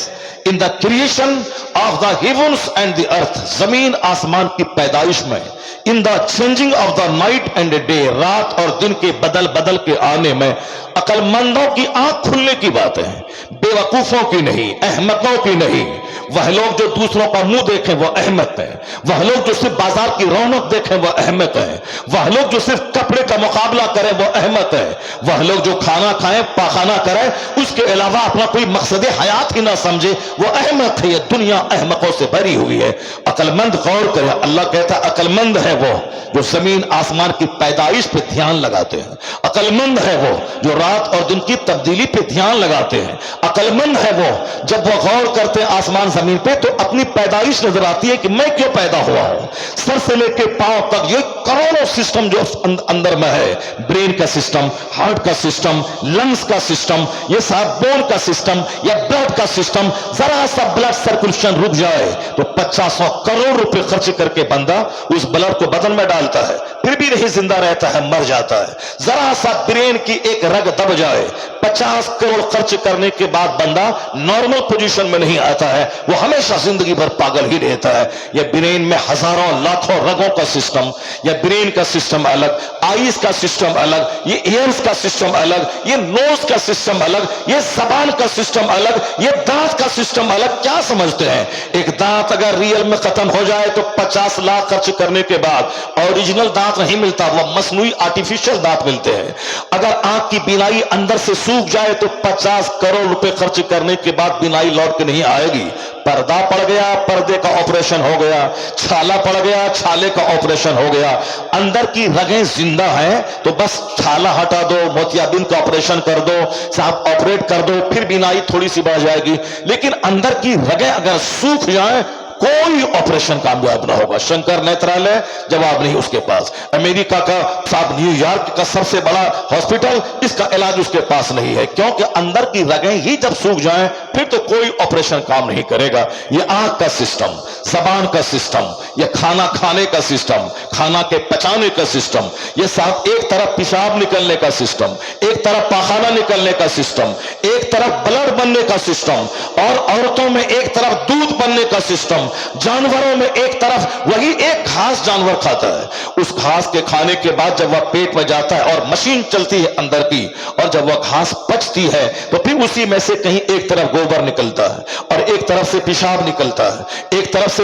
in the creation of the heavens and the earth, زمین آسمان کی پیدائش میں, in the changing of the night and the day, رات اور دن کے بدل کے آنے میں, عقل مندوں کی آنکھ کھلنے کی باتیں ہیں, بے وقوفوں کی نہیں, احمقوں کی نہیں. وہ لوگ جو دوسروں کا منہ دیکھیں وہ احمق ہیں, وہ لوگ جو صرف بازار کی رونق دیکھیں وہ احمق ہیں, وہ لوگ جو صرف کپڑے کا مقابلہ کریں وہ احمق ہیں, وہ لوگ جو کھانا کھائیں پاخانہ کریں اس کے علاوہ اپنا کوئی مقصد حیات ہی نہ سمجھے وہ احمق ہے. یہ دنیا احمقوں سے بھری ہوئی ہے. عقل مند غور کرے. اللہ کہتا ہے عقل مند ہے وہ جو زمین آسمان کی پیدائش پہ دھیان لگاتے ہیں. عقل مند ہے وہ جو رات اور دن کی تبدیلی پہ دھیان لگاتے ہیں. عقل مند ہے وہ جب وہ غور کرتے ہیں آسمان زمین پہ تو اپنی پیدائش نظر آتی ہے کہ میں کیوں پیدا ہوا ہوں. سر سے لے کے پاؤں تک یہ کروڑوں سسٹم جو اندر میں ہے, برین کا سسٹم, ہارٹ کا سسٹم, لنگز کا سسٹم, یہ سب بون کا سسٹم یا بلڈ کا سسٹم, ذرا سا بلڈ سرکولیشن رک جائے تو 500 کروڑ روپے خرچ کر کے بندہ اس بلڈ کو بدن میں ڈالتا ہے, پھر بھی نہیں زندہ رہتا ہے, مر جاتا ہے. ذرا سا برین کی ایک رگ دب جائے, 50 کروڑ خرچ کرنے کے بعد بندہ نارمل پوزیشن میں نہیں آتا ہے, وہ ہمیشہ زندگی بھر پاگل ہی رہتا ہے. یہ برین میں ہزاروں لاکھوں رگوں کا سسٹم, یہ برین کا سسٹم الگ, آئیز کا سسٹم الگ, یہ ایئرز کا سسٹم الگ, یہ نوز کا سسٹم الگ, یہ زبان کا سسٹم الگ, یہ دانت کا سسٹم الگ. کیا سمجھتے ہیں ایک دانت اگر ریئل میں ختم ہو جائے تو 50 لاکھ خرچ کرنے کے بعد اوریجنل دانت نہیں ملتا, وہ مصنوعی آرٹیفیشل دانت ملتے ہیں. اگر آنکھ کی بینائی اندر سے سوکھ جائے تو 50 کروڑ روپے خرچ کرنے کے بعد بینائی لوٹ کے نہیں آئے گی. پردہ پڑ گیا, پردے کا آپریشن ہو گیا, چھالا پڑ گیا, چھالے کا آپریشن ہو گیا. اندر کی رگیں زندہ ہیں تو بس چھالا ہٹا دو, موتیابین کا آپریشن کر دو, صاحب آپریٹ کر دو, پھر بینائی تھوڑی سی بڑھ جائے گی. لیکن اندر کی رگیں اگر سوکھ جائیں کوئی آپریشن کامیاب نہ ہوگا. شنکر نیترالے جواب نہیں اس کے پاس. امریکہ کا صاحب نیو یارک کا سب سے بڑا ہاسپٹل, اس کا علاج اس کے پاس نہیں ہے, کیونکہ اندر کی رگیں ہی جب سوکھ جائیں پھر تو کوئی آپریشن کام نہیں کرے گا. یہ آنکھ کا سسٹم, زبان کا سسٹم, یہ کھانا کھانے کا سسٹم, کھانا کے پچانے کا سسٹم, یہ صاحب ایک طرف پیشاب نکلنے کا سسٹم, ایک طرف پاخانہ نکلنے کا سسٹم, ایک طرف بلڈ بننے کا سسٹم, اور عورتوں میں ایک طرف دودھ بننے کا سسٹم, جانوروں میں ایک طرف وہی ایک گھاس جانور کھاتا ہے, اس گھاس کے کھانے کے بعد جب وہ پیٹ میں جاتا ہے اور مشین چلتی ہے اندر کی, اور جب وہ گھاس پچتی ہے تو پھر اسی میں سے کہیں ایک طرف گوبر نکلتا ہے اور ایک طرف سے پیشاب نکلتا ہے, ایک طرف سے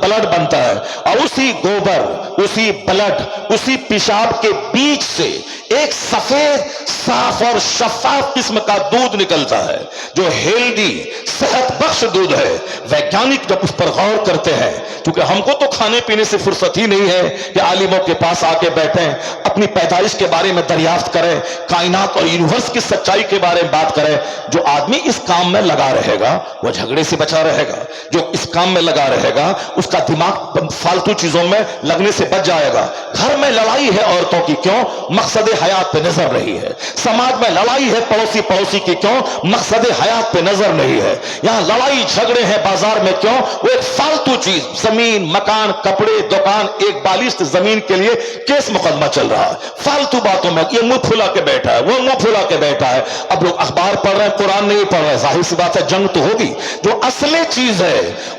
بلڈ بنتا ہے, اور اسی گوبر, اسی بلڈ, اسی پیشاب کے بیچ سے ایک سفید صاف اور شفاف قسم کا دودھ نکلتا ہے جو ہیلدی صحت بخش دودھ ہے. ویگیانک جب اس پر غور کرتے ہیں، کیونکہ ہم کو تو کھانے پینے سے فرصت ہی نہیں ہے کہ عالموں کے پاس آ کے بیٹھیں، اپنی پیدائش کے بارے میں دریافت کریں، کائنات اور یونیورس کی سچائی کے بارے میں بات کریں. جو آدمی اس کام میں لگا رہے گا وہ جھگڑے سے بچا رہے گا. جو اس کام میں لگا رہے گا اس کا دماغ فالتو چیزوں میں لگنے سے بچ جائے گا. گھر میں لڑائی ہے عورتوں کی، کیوں؟ مقصد حیات پہ نظر نہیں ہے. سماج میں لڑائی ہے پڑوسی کی، کیوں؟ مقصد حیات پہ نظر نہیں ہے. یہاں لڑائی جھگڑے ہیں بازار میں، کیوں؟ وہ ایک فالتو چیز، زمین، مکان، کپڑے، دکان، ایک بالشت زمین کے لیے کیس مقدمہ چل رہا ہے. فالتو باتوں میں یہ منہ پھلا کے بیٹھا ہے، وہ منہ پھلا کے بیٹھا ہے. اب لوگ اخبار پڑھ رہے ہیں، قرآن نہیں پڑھ رہے. ظاہر سی بات ہے جنگ تو ہوگی. جو اصل چیز ہے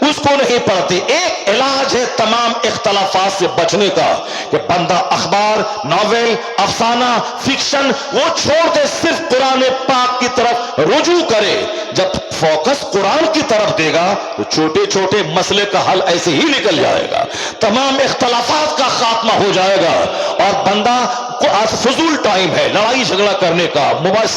اس کو نہیں پڑھتے. ایک علاج ہے تمام اختلافات سے بچنے کا کہ بندہ اخبار، ناول، افسانہ، فکشن وہ چھوڑ دے، صرف قرآن پاک کی طرف رجوع کرے. جب فوکس قرآن کی طرف دے گا تو چھوٹے چھوٹے مسئلے کا حل ایسے ہی نکل جائے گا، تمام اختلافات کا خاتمہ ہو جائے گا. اور بندہ کو آج فضول ٹائم ہے لڑائی جھگڑا کرنے کا، موبائل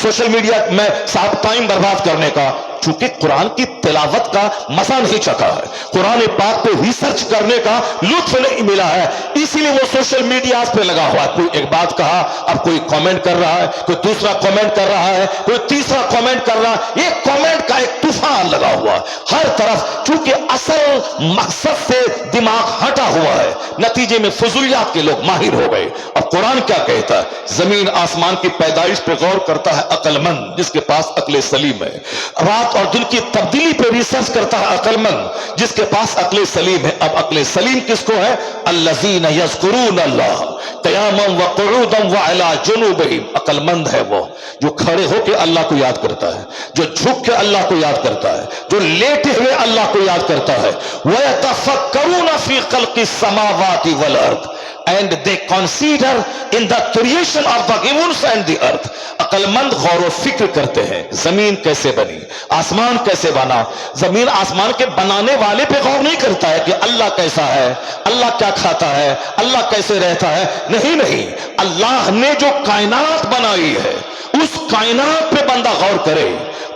سوشل میڈیا میں صاحب ٹائم برباد کرنے کا، چونکہ قرآن کی تلاوت کا مزہ نہیں چکا ہے، قرآن پاک پہ ریسرچ کرنے کا لطف نہیں ملا ہے، اسی لیے وہ سوشل میڈیا پہ لگا ہوا ہے. کوئی ایک بات کہا، اب کوئی کامنٹ کر رہا ہے، کوئی دوسرا کامنٹ کر رہا ہے، کوئی تیسرا کامنٹ کر رہا ہے. یہ کامنٹ کا ایک طوفان لگا ہوا ہر طرف، چونکہ اصل مقصد سے دماغ ہٹا ہوا ہے. نتیجے میں فضولیات کے لوگ ماہر ہو گئے. اب قرآن کیا کہتا ہے؟ زمین آسمان کی پیدائش پہ غور کرتا ہے عقل مند جس کے پاس عقل سلیم ہے. رات اور دن کی تبدیلی پہ ریسرچ کرتا ہے عقل مند جس کے پاس عقل سلیم ہے. اب عقل سلیم کس کو ہے؟ الذین یذکرون اللہ قیاما وقعودا وعلی جنوبہم. عقل مند ہے وہ جو کھڑے ہو کے اللہ کو یاد کرتا ہے، جو جھک کے اللہ کو یاد کرتا ہے، جو لیٹے ہوئے اللہ کو یاد کرتا ہے. وَيَتَفَكَّرُونَ فِي خَلْقِ السَّمَاوَاتِ وَالْأَرْضِ and they consider in the creation of the heavens and the earth. عقل مند غور و فکر کرتے ہیں زمین کیسے بنی، آسمان کیسے بنا. زمین آسمان کے بنانے والے پہ غور نہیں کرتا ہے کہ اللہ کیسا ہے، اللہ کیا کھاتا ہے، اللہ کیسے رہتا ہے. نہیں، اللہ نے جو کائنات بنائی ہے اس کائنات پہ بندہ غور کرے.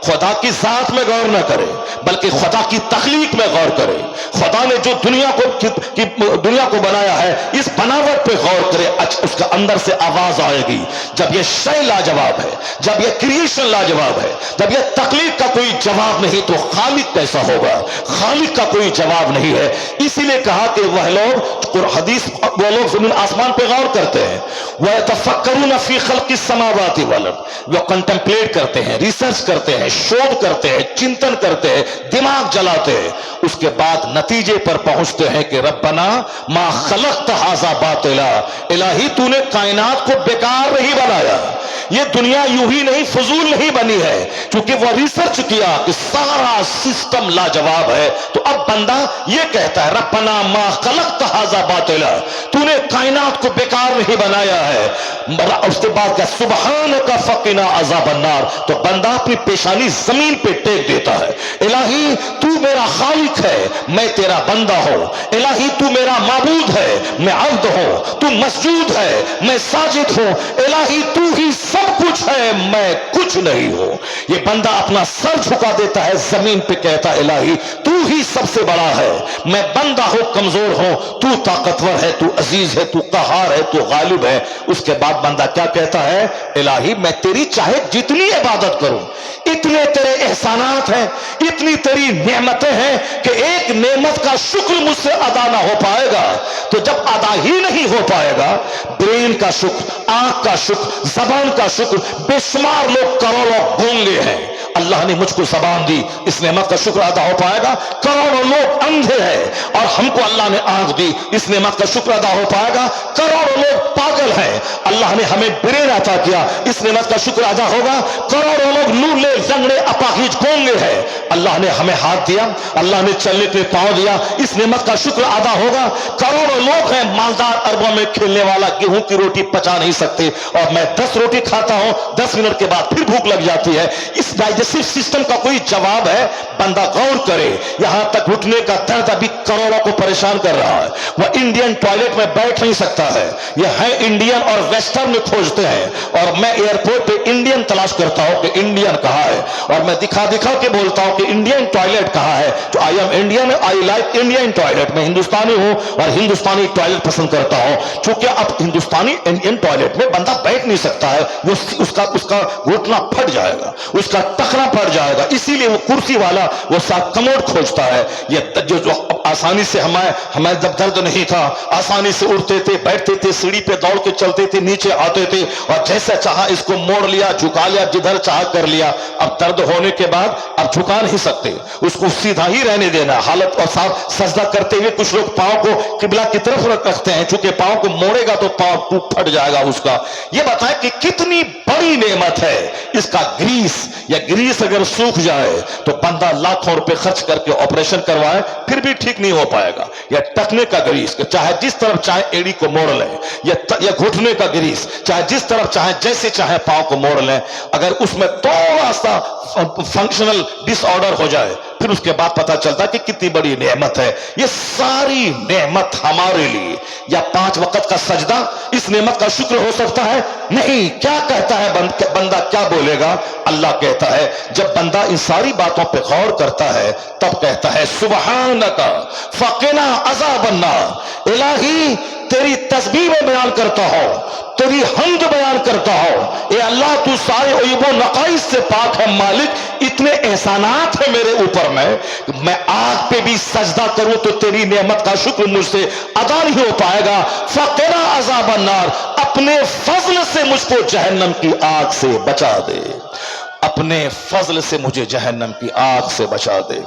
خدا کی ذات میں غور نہ کرے بلکہ خدا کی تخلیق میں غور کرے. خدا نے جو دنیا کو بنایا ہے اس بناوٹ پہ غور کرے. اس کا اندر سے آواز آئے گی جب یہ شے لاجواب ہے، جب یہ کریشن لاجواب ہے، جب یہ تخلیق کا کوئی جواب نہیں تو خالق کیسا ہوگا؟ خالق کا کوئی جواب نہیں ہے. اسی لیے کہا کہ وہ لوگ زمین آسمان پہ غور کرتے ہیں. وَيَتَفَكَّرُونَ فِي خَلْقِ السَّمَاوَاتِ وَالْأَرْضِ. وہ کنٹمپلیٹ کرتے ہیں، ریسرچ کرتے ہیں، شودھ کرتے ہیں، چنتن کرتے ہیں، دماغ جلاتے ہیں. اس کے بعد نتیجے پر پہنچتے ہیں کہ ربنا ما خلقت ھذا باطلا. الہی تو نے کائنات کو بیکار نہیں بنایا، یہ دنیا یوں ہی نہیں فضول نہیں بنی ہے. کیونکہ وہ ریسرچ کیا کہ سارا سسٹم لاجواب ہے. تو اب بندہ یہ کہتا ہے ربنا ما خلقت ھذا باطلا، تو نے کائنات کو بیکار نہیں بنایا ہے. اس کے بعد کہ سبحانک فقنا عذاب النار. تو بندہ اپنی پیشانی زمین پہ ٹیک دیتا ہے. الہی تو میرا خالق ہے، میں تیرا بندہ ہوں. الہی تو میرا معبود ہے، میں عبد ہوں. تو مسجود ہے، میں ساجد ہوں. الہی تو ہی سب کچھ ہے، میں کچھ نہیں ہوں. یہ بندہ اپنا سر جھکا دیتا ہے زمین پہ، کہتا ہے الہی تو ہی سب سے بڑا ہے، میں بندہ ہوں، کمزور ہوں. تو طاقتور ہے، تو عزیز ہے، تو قہار ہے، تو غالب ہے. اس کے بعد بندہ کیا کہتا ہے؟ الہی میں تیری چاہے جتنی عبادت کروں، اتنے تیرے احسانات ہیں، اتنی تیری نعمتیں ہیں کہ ایک نعمت کا شکر مجھ سے ادا نہ ہو پائے گا. تو جب ادا ہی نہیں ہو پائے گا، برین کا شکر، آنکھ کا شکر، زبان کا شکر، بے شمار لوگ کروڑوں گونگے ہیں، اللہ نے مجھ کو زبان دی، اس نعمت کا شکر ادا ہو پائے گا. کروڑوں لوگ اندھے ہیں اور ہم کو اللہ نے آنکھ دی، اس نعمت کا شکر ادا ہو پائے گا. کروڑوں لوگ پاگل ہیں، اللہ نے ہمیں برین عطا کیا، اس نعمت کا شکر ادا ہوگا. کروڑوں لوگ لولے لنگڑے اپاہج گونگے ہیں، اللہ نے ہمیں ہاتھ دیا، اللہ نے چلنے کے پاؤں دیا، اس نعمت کا شکر ادا ہوگا. کروڑوں لوگ ہیں مالدار، اربوں میں کھیلنے والا، گیہوں کی روٹی پچا نہیں سکتے اور میں 10 روٹی کھاتا ہوں، 10 منٹ کے بعد پھر بھوک لگ جاتی ہے. اس ڈائجسٹ डाइजेस्टिव सिस्टम का कोई जवाब है? बंदा गौर करे, यहां तक घुटने का दर्द अभी करोड़ों को परेशान कर रहा है। वह इंडियन टॉयलेट में बैठ नहीं सकता है। यह है इंडियन और वेस्टर्न में खोजते हैं, और मैं एयरपोर्ट पे इंडियन तलाश करता हूं कि इंडियन कहां है, और मैं दिखा दिखा के बोलता हूं कि इंडियन टॉयलेट कहां है। तो I am Indian, I like Indian toilet. मैं हिंदुस्तानी हूं और हिंदुस्तानी टॉयलेट पसंद करता हूं। चूंकि अब हिंदुस्तानी इंडियन टॉयलेट में बंदा बैठ नहीं सकता है, वो उसका घुटना फट जाएगा, उसका टखना फट जाएगा, इसीलिए वो कुर्सी वाला वो साथ कमोड खोजता है। ये जो आसानी से हमें जब दर्द नहीं था, आसानी से उठते थे, बैठते थे, सीढ़ी पे दौड़ के चलते थे, नीचे आते थे, और जैसे चाहा इसको मोड़ लिया, झुका लिया, जिधर चाहा कर लिया। अब दर्द होने के बाद अब झुका नहीं सकते, उसको सीधा ही रहने देना। हालत और साथ सजदा करते हुए कुछ लोग पांव को किबला की तरफ रखते हैं, चूंकि पांव को मोड़ेगा तो पांव फट जाएगा उसका। यह बताएं कि कितनी बड़ी नेमत है इसका ग्रीस। या ग्रीस अगर सूख जाए तो बंदा लाखों रुपए खर्च करके ऑपरेशन करवाए, फिर भी ठीक नहीं हो पाएगा। या टखने का ग्रीस, चाहे जिस तरफ चाहे एड़ी को मोड़ लें, या घुटने का ग्रीस, चाहे जिस तरफ चाहे जैसे चाहे पांव को मोड़ लें, अगर उसमें थोड़ा सा फंक्शनल डिसऑर्डर हो जाए, फिर उसके बाद पता चलता है कि कितनी बड़ी नेमत है। ये सारी नेमत हमारे लिए। या 5 वक्त का सजदा इस नेमत का शुक्र हो सकता है? नहीं। क्या कहता है बंदा, क्या बोलेगा? अल्लाह कहता है, जब बंदा इन सारी बातों पे गौर करता है तब कहता है, सुबहानका फकिना अज़ाबन्नार। इलाही, तेरी तस्बीह में बयान करता हो, तेरी हम्द बयान करता हो। ए अल्लाह, तू सारे अय्यूबो नकाइस से पाक है मालिक। इतने एहसानात है मेरे ऊपर में, मैं आग पे भी सजदा करूं तो तेरी नेमत का शुक्र मुझसे अदा नहीं हो पाएगा। फकिना अज़ाबन्नार, अपने फजल से मुझको जहन्नम की आग से बचा दे, अपने फजल से मुझे जहन्नम की आग से बचा दे।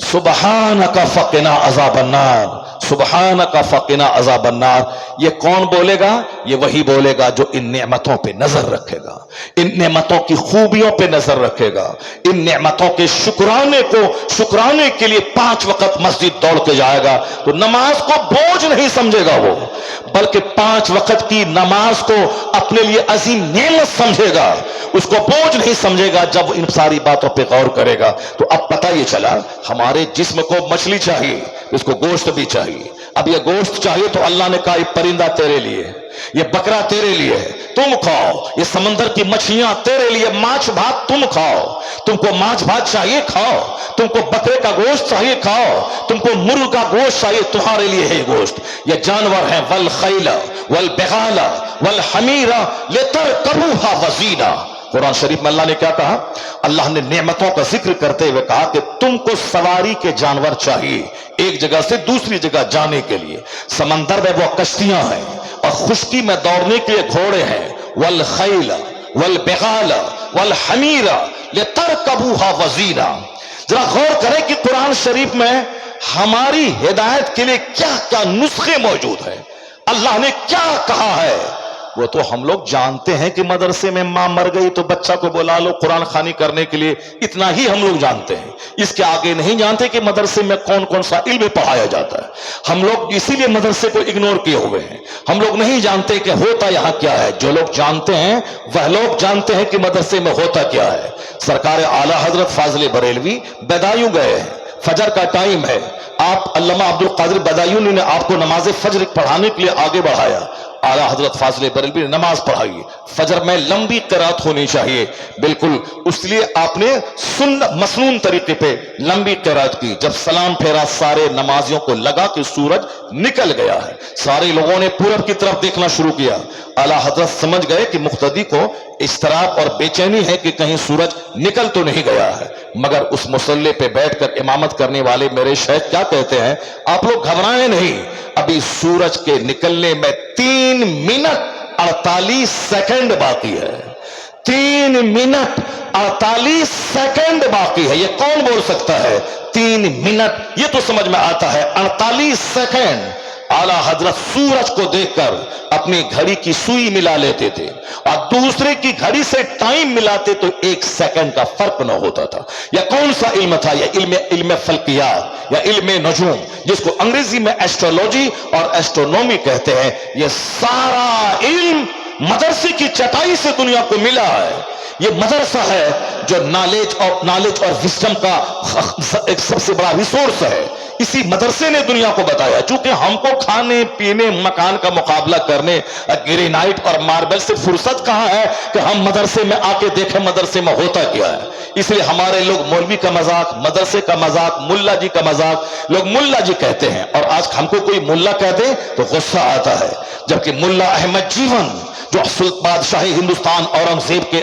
सुबहानका फकिना अज़ाबन्नार, सुबहानका फकिना अज़ाबन्नार। ये कौन बोलेगा? ये वही बोलेगा जो इन नेमतों पे नजर रखेगा, इन नेमतों की खूबियों पे नजर रखेगा, इन नेमतों के शुक्राने के लिए 5 वक्त मस्जिद दौड़ के जाएगा। तो नमाज को बोझ नहीं समझेगा वो, बल्कि 5 वक्त की नमाज को अपने लिए अजीम नेमत समझेगा, उसको बोझ नहीं समझेगा जब इन सारी बातों पे गौर करेगा। तो अब पता ये चला, हमारे जिस्म को मछली चाहिए, इसको गोश्त भी चाहिए। अब ये गोश्त चाहिए तो अल्लाह ने कहा, ये परिंदा तेरे लिए, ये बकरा तेरे लिए, तुम खाओ। ये समंदर की मछलियां तेरे लिए, माछ भात तुम खाओ। तुमको माछ भात चाहिए, खाओ। तुमको बकरे का गोश्त चाहिए, खाओ। तुमको मुर्ग का गोश्त चाहिए, तुम्हारे लिए है गोश्त। ये जानवर है, वल खैला वल बिगाला वल हमीरा लितरकबूहा वजीना। कुरान शरीफ में अल्लाह ने क्या कहा? अल्लाह ने नेमतों का जिक्र करते हुए कहा कि तुमको सवारी के जानवर चाहिए एक जगह से दूसरी जगह जाने के लिए। समंदर में वो कश्तियां हैं, और खुश्की में दौड़ने के लिए घोड़े हैं। वल खैला वल बिगाला वल हमीरा लितरकबूहा वजीना। जरा गौर करें कि कुरान शरीफ में हमारी हिदायत के लिए क्या क्या नुस्खे मौजूद हैं, अल्लाह ने क्या कहा है। वो तो हम लोग जानते हैं कि मदरसे में मां मर गई तो बच्चा को बुला लो कुरान खानी करने के लिए, इतना ही हम लोग जानते हैं। इसके आगे नहीं जानते कि मदरसे में कौन कौन सा इल्म पढ़ाया जाता है। हम लोग इसीलिए मदरसे को इग्नोर किए हुए हैं। हम लोग नहीं जानते कि होता यहां क्या है। जो लोग जानते हैं वह लोग जानते हैं कि मदरसे में होता क्या है। सरकार आला हजरत फाजिल बरेलवी बदायूं गए हैं, फजर का टाइम है। आप अल्लामा अब्दुल कादिर बदायूनी ने आपको नमाज फजर पढ़ाने के लिए आगे बढ़ाया। आला हजरत फाजिल बरेलवी ने नमाज पढ़ाई। फजर में लंबी क़िराअत होनी चाहिए, बिल्कुल उसलिए आपने मसनून तरीके पे लंबी क़िराअत की। जब सलाम फेरा, सारे नमाजियों को लगा कि सूरज निकल गया है। सारे लोगों ने पूरब की तरफ देखना शुरू किया। आला हजरत समझ गए कि मुक्तदी को इस्तराब और बेचैनी है कि कहीं सूरज निकल तो नहीं गया है। मगर उस मुसल्ले पे बैठकर इमामत करने वाले मेरे शेख क्या कहते हैं, आप लोग घबराएं नहीं, अभी सूरज के निकलने में 3 मिनट 48 सेकंड बाकी है। 3 मिनट 48 सेकंड बाकी है। ये कौन बोल सकता है 3 मिनट? ये तो समझ में आता है 48 सेकंड। आला हजरत सूरज को देखकर अपनी घड़ी की सुई मिला लेते थे और दूसरे की घड़ी से टाइम मिलाते तो 1 सेकंड का फर्क न होता था। यह कौन सा इल्म था? यह इल्म फल्कियात या इल्म नजूम, जिसको अंग्रेजी में एस्ट्रोलॉजी और एस्ट्रोनॉमी कहते हैं। यह सारा इल्म مدرسے کی چٹائی سے دنیا کو ملا ہے. یہ مدرسہ ہے جو نالج اور وزڈم کا ایک سب سے بڑا ریسورس ہے. اسی مدرسے نے دنیا کو بتایا. چونکہ ہم کو کھانے پینے مکان کا مقابلہ کرنے گرینائٹ اور ماربل سے فرصت کہاں ہے کہ ہم مدرسے میں آ کے دیکھیں مدرسے میں ہوتا کیا ہے. اس لیے ہمارے لوگ مولوی کا مذاق, مدرسے کا مذاق, ملا جی کا مذاق, لوگ ملا جی کہتے ہیں. اور آج ہم کو کوئی ملا کہہ دے تو غصہ آتا ہے. جبکہ ملا احمد جیون جو بادشاہی ہندوستان اورنگزیب کے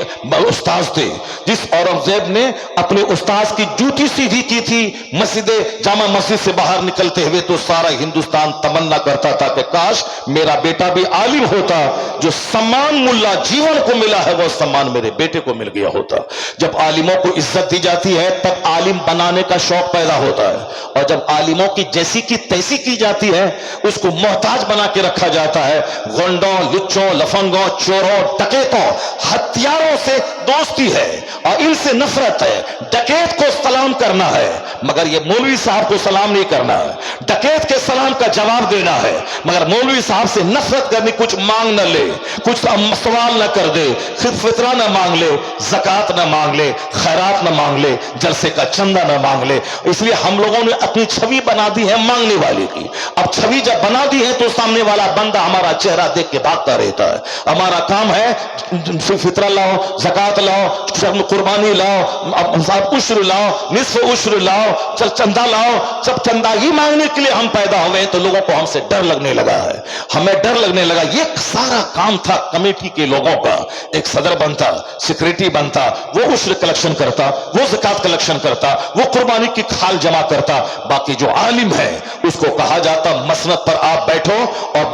استاذ تھے, جس اورنگزیب نے اپنے استاذ کی جوتی سیدھی کی تھی مسجد جامع مسجد سے باہر نکلتے ہوئے, تو سارا ہندوستان تمنا کرتا تھا کہ کاش میرا بیٹا بھی عالم ہوتا. جو سمان ملا جیون کو ملا ہے وہ سمان میرے بیٹے کو مل گیا ہوتا. جب عالموں کو عزت دی جاتی ہے تب عالم بنانے کا شوق پیدا ہوتا ہے, اور جب عالموں کی جیسی کی تیسی کی جاتی ہے اس کو محتاج بنا کے رکھا جاتا ہے. غنڈوں, لچوں, لفنگوں, چوروں, ڈکیتوں, ہتھیاروں سے دوستی ہے اور ان سے نفرت ہے. ڈکیت کو سلام کرنا ہے مگر یہ مولوی صاحب کو سلام نہیں کرنا ہے. ڈکیت کے سلام کا جواب دینا ہے مگر مولوی صاحب سے نفرت کرنی, کچھ مانگ نہ لے, کچھ سوال نہ کر دے, فطرہ نہ مانگ لے, زکات نہ مانگ لے, خیرات نہ مانگ لے, جلسے کا چندہ نہ مانگ لے. اس لیے ہم لوگوں نے اپنی چھوی بنا دی ہے مانگنے والے کی. اب چھوی جب بنا دی ہے تو سامنے والا بندہ ہمارا چہرہ دیکھ کے بھاگتا رہتا ہے. ہمارا کام ہے فطرہ لاؤ, زکات لاؤ, قربانی لاؤ, عشر لاؤ, نصف عشر لاؤ, چندہ لاؤ. جب چندہ ہی مانگنے کے لیے ہم پیدا ہوئے تو لوگوں کو ہم سے ڈر لگنے لگا ہے, ہمیں ڈر لگنے لگا. یہ سارا کام تھا کمیٹی کے لوگوں کا. ایک صدر بنتا, سیکریٹری بنتا, وہ عشر کلیکشن کرتا, وہ زکات کلیکشن کرتا, وہ قربانی کی کھال جمع کرتا. باقی جو عالم ہے اس کو کہا جاتا مسند پر آپ بیٹھو اور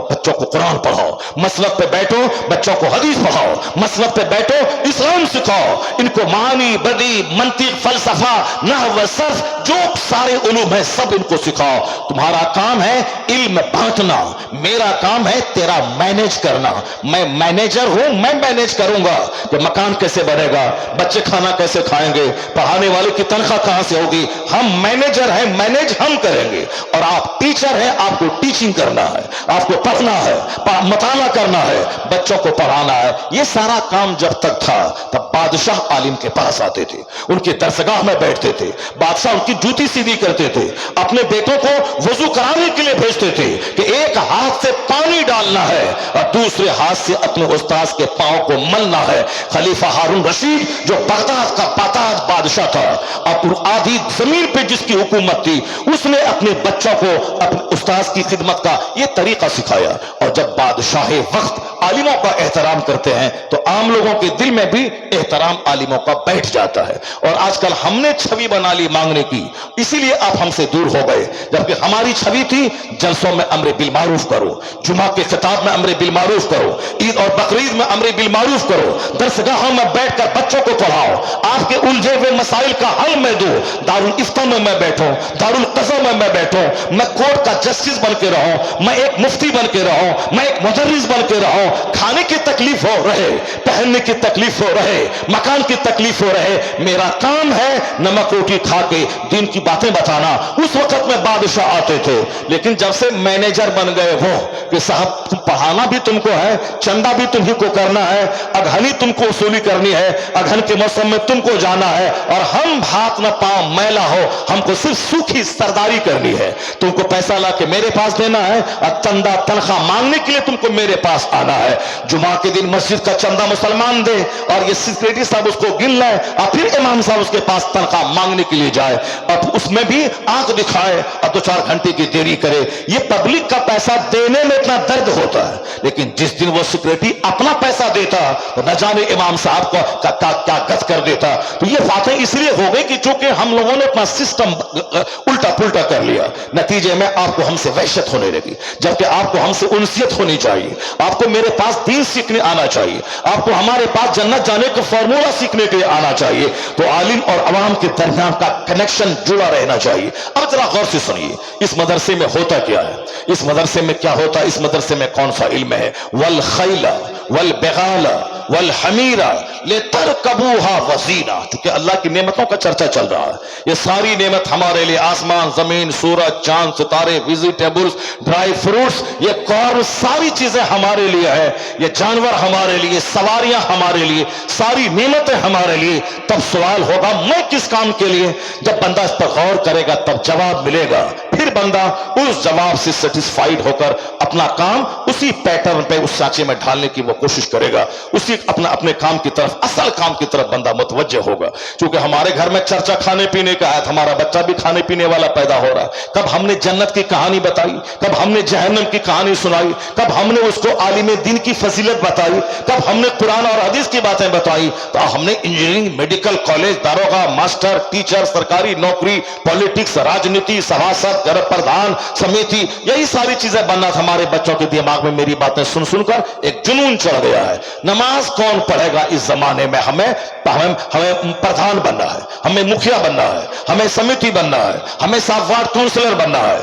بچوں کو قرآن پڑھاؤ, مسند پہ بیٹھو بچوں کو حدیث پڑھاؤ, مسند پہ بیٹھو اسلام سکھاؤ, ان کو معنی, بدی, منطق, فلسفہ, نحو, صرف, جو سارے علوم ہیں سب ان کو سکھاؤ. تمہارا کام ہے علم بانٹنا, میرا کام ہے تیرا مینیج کرنا. میں مینیجر ہوں, میں مینیج کروں گا کہ مکان کیسے بنے گا, بچے کھانا کیسے کھائیں گے, پڑھانے والے کی تنخواہ کہاں سے ہوگی. ہم مینیجر ہیں, مینیج ہم کریں گے. اور آپ ٹیچر ہیں, آپ کو ٹیچنگ کرنا ہے, آپ کو پڑھنا ہے, مطالعہ کرنا ہے, بچوں کو پڑھانا ہے. یہ سارا کام جب تک تھا تب بادشاہ عالم کے پاس آتے تھے, ان کی درسگاہ میں بیٹھتے تھے, بادشاہ ان کی جوتی سیدھی کرتے تھے, اپنے بیٹوں کو وضو کرانے کے لیے بھیجتے تھے کہ ایک ہاتھ سے پانی ڈالنا ہے اور دوسرے ہاتھ سے اپنے استاذ کے پاؤں کو ملنا ہے. خلیفہ ہارون رشید جو بغداد کا پاتاج بادشاہ تھا اور آدھی زمین پہ جس کی حکومت تھی, اس نے اپنے بچوں کو اپنے استاذ کی خدمت کا یہ طریقہ سکھایا. اور جب بادشاہ وقت عالموں کا احترام کرتے ہیں تو عام لوگوں کے دل میں بھی احترام عالموں کا بیٹھ جاتا ہے. اور آج کل ہم نے چھوی بنا لی مانگنے کی, اسی لیے آپ ہم سے دور ہو گئے. جبکہ ہماری چھوی تھی جلسوں میں امر بالمعروف کرو, جمعہ کے خطاب میں امر بالمعروف کرو, عید اور بقرعید میں امر بالمعروف کرو, درسگاہوں میں بیٹھ کر بچوں کو پڑھاؤ, آپ کے الجھے ہوئے مسائل کا حل میں دو. دارالفتہ میں بیٹھوں, دارالقضا میں بیٹھوں, میں کورٹ کا جسٹس بن کے رہوں, میں ایک مفتی بن کے رہوں, میں ایک مدرس بن کے رہوں. کھانے کی تکلیف ہو رہے, پہننے کی تکلیف ہو رہے, مکان کی تکلیف ہو رہے, میرا کام ہے نمک روٹی کھا کے دین کی باتیں بتانا. اس وقت میں بادشاہ آتے تھے, لیکن جب سے مینیجر بن گئے وہ کہ صاحب پڑھانا بھی تم کو ہے, چندہ بھی تم ہی کو کرنا ہے, اگھنی تم کو وصولی کرنی ہے, اگھن کے موسم میں تم کو جانا ہے, اور ہم ہاتھ نہ پاؤں میلا ہو, ہم کو صرف سوکھی سرداری کرنی ہے. تم کو پیسہ لا کے میرے پاس دینا ہے اور چندہ تنخواہ مانگنے کے لیے تم کو میرے پاس آنا ہے. جمعہ کے دن مسجد کا چندہ مسلمان دے اور یہ سیکریٹری صاحب اس کو گن لائے اور پھر امام صاحب اس کے پاس تنخواہ مانگنے کے لیے جائے اور اس میں بھی آنکھ دکھائے اور 2-4 گھنٹے کی دیری کرے. یہ پبلک کا پیسہ دینے میں اتنا درد ہوتا ہے, لیکن جس دن وہ سیکریٹری اپنا پیسہ دیتا تو نہ جانے امام صاحب کو کیا گت کر دیتا. تو یہ باتیں اس لیے ہو گئی کہ چونکہ ہم لوگوں نے اپنا سسٹم الٹا پلٹا کر لیا, نتیجے میں آپ کو ہم سے وحشت ہونے لگی, جبکہ آپ کو ہم سے انسیت ہونی چاہیے, آپ کو میرے پاس دین سیکھنے آنا چاہیے, آپ کو ہمارے پاس جنت جانے کا فارمولا سیکھنے کے لیے آنا چاہیے. تو عالم اور عوام کے درمیان کا کنیکشن جڑا رہنا چاہیے. اب ذرا غور سے سنیے اس مدرسے میں ہوتا کیا ہے, اس مدرسے میں کیا ہوتا ہے, اس مدرسے میں کون سا علم ہے. والخیل والبغال वल-हमीरा लितरकबूहा वज़ीना। क्योंकि अल्लाह की नेमतों का चर्चा चल रहा है। ये सारी नेमत हमारे लिए, आसमान, जमीन, सूरज, चांद, सितारे, वेजिटेबल्स, ड्राई फ्रूट्स, ये कॉर्न, सारी चीजें हमारे लिए है। ये जानवर हमारे लिए, सवारियां हमारे लिए, सारी नेमतें हमारे लिए। तब सवाल होगा मैं किस काम के लिए? जब बंदा इस पर गौर करेगा तब जवाब मिलेगा। फिर बंदा उस जवाब से सेटिस्फाइड होकर अपना काम उसी पैटर्न पे, उस सांचे में ढालने की वो कोशिश करेगा। उसी अपने काम की तरफ, असल काम की तरफ बंदा मुतवज्जे होगा। क्योंकि हमारे घर में चर्चा खाने पीने का है, हमारा बच्चा भी खाने पीने वाला पैदा हो रहा है। कब हमने जन्नत की कहानी बताई, कब हमने जहन्नम की कहानी सुनाई, कब हमने उसको आलिम दीन की फजीलत बताई, कब हमने कुरान और हदीस की बातें बताई। तो हमने इंजीनियरिंग, मेडिकल कॉलेज, दारोगा, मास्टर, टीचर, सरकारी नौकरी, पॉलिटिक्स, राजनीति, सभासद, घर प्रधान, समिति, यही सारी चीजें बनना था। हमारे बच्चों के दिमाग में मेरी बातें सुन सुनकर एक जुनून चढ़ गया है। नमाज कौन पढ़ेगा इस जमाने में? हमें प्रधान बनना है, हमें मुखिया बनना है, हमें समिति बनना है, हमें साफ वार्ड काउंसलर बनना है,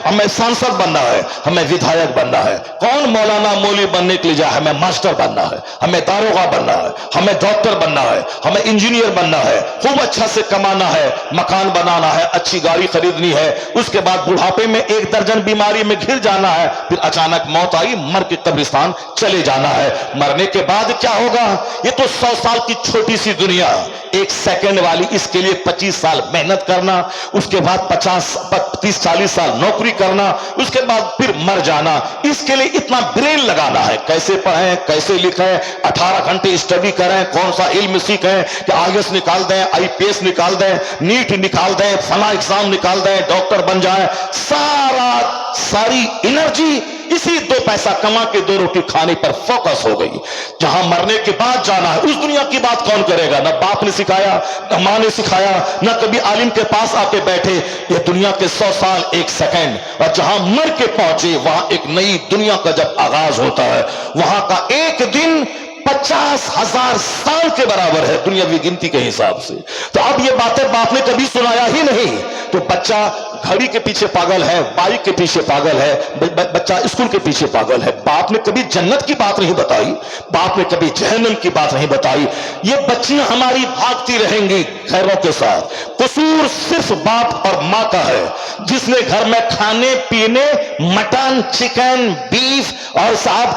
हमें सांसद बनना है, हमें विधायक बनना है। कौन मौलाना मौलवी बनने के लिए जाए? हमें मास्टर बनना है, हमें दारोगा बनना है, हमें डॉक्टर बनना है, हमें इंजीनियर बनना है, खूब अच्छा से कमाना है, मकान बनाना है, अच्छी गाड़ी खरीदनी है। उसके बाद बुढ़ापे में 1 दर्जन बीमारी में घिर जाना है, फिर अचानक मौत आई, मर के कब्रिस्तान चले जाना है। मरने के बाद क्या होगा? ये तो 100 साल की छोटी सी दुनिया, 1 सेकंड वाली। इसके लिए 25 साल मेहनत करना, उसके बाद 30-40 साल नौकरी करना, उसके बाद फिर मर जाना। इसके लिए इतना ब्रेन लगाना है, कैसे पढ़ें, कैसे लिखें, 18 घंटे स्टडी करें, कौन सा इल्म सीखें कि आईएएस निकाल दें, आईपीएस निकाल दें, नीट निकाल दें, फला एग्जाम निकाल दें, डॉक्टर बन जाए। सारी एनर्जी इसी 2 पैसा कमा के 2 रोटी खाने पर फोकस हो गई। जहां मरने के बाद जाना है, उस दुनिया की बात कौन करेगा? ना बाप ने सिखाया, ना मां ने सिखाया, ना कभी आलिम के पास आके बैठे। ये दुनिया के 100 साल 1 सेकंड, और जहां मर के पहुंचे वहां एक नई दुनिया का जब आगाज होता है, वहां का एक दिन 50,000 साल के बराबर है दुनियावी गिनती के हिसाब से। तो अब ये बातें बाप ने कभी सुनाया ही नहीं। तो बच्चा घड़ी के पीछे पागल है, बाइक के पीछे पागल है, बच्चा स्कूल के पीछे पागल है। बाप ने कभी जन्नत की बात नहीं बताई, बाप ने कभी जहन्नम की बात नहीं बताई। ये बच्चियां हमारी भागती रहेंगी खैरों के साथ। कसूर सिर्फ बाप और मां का है, जिसने घर में खाने पीने, मटन, चिकन, बीफ और साहब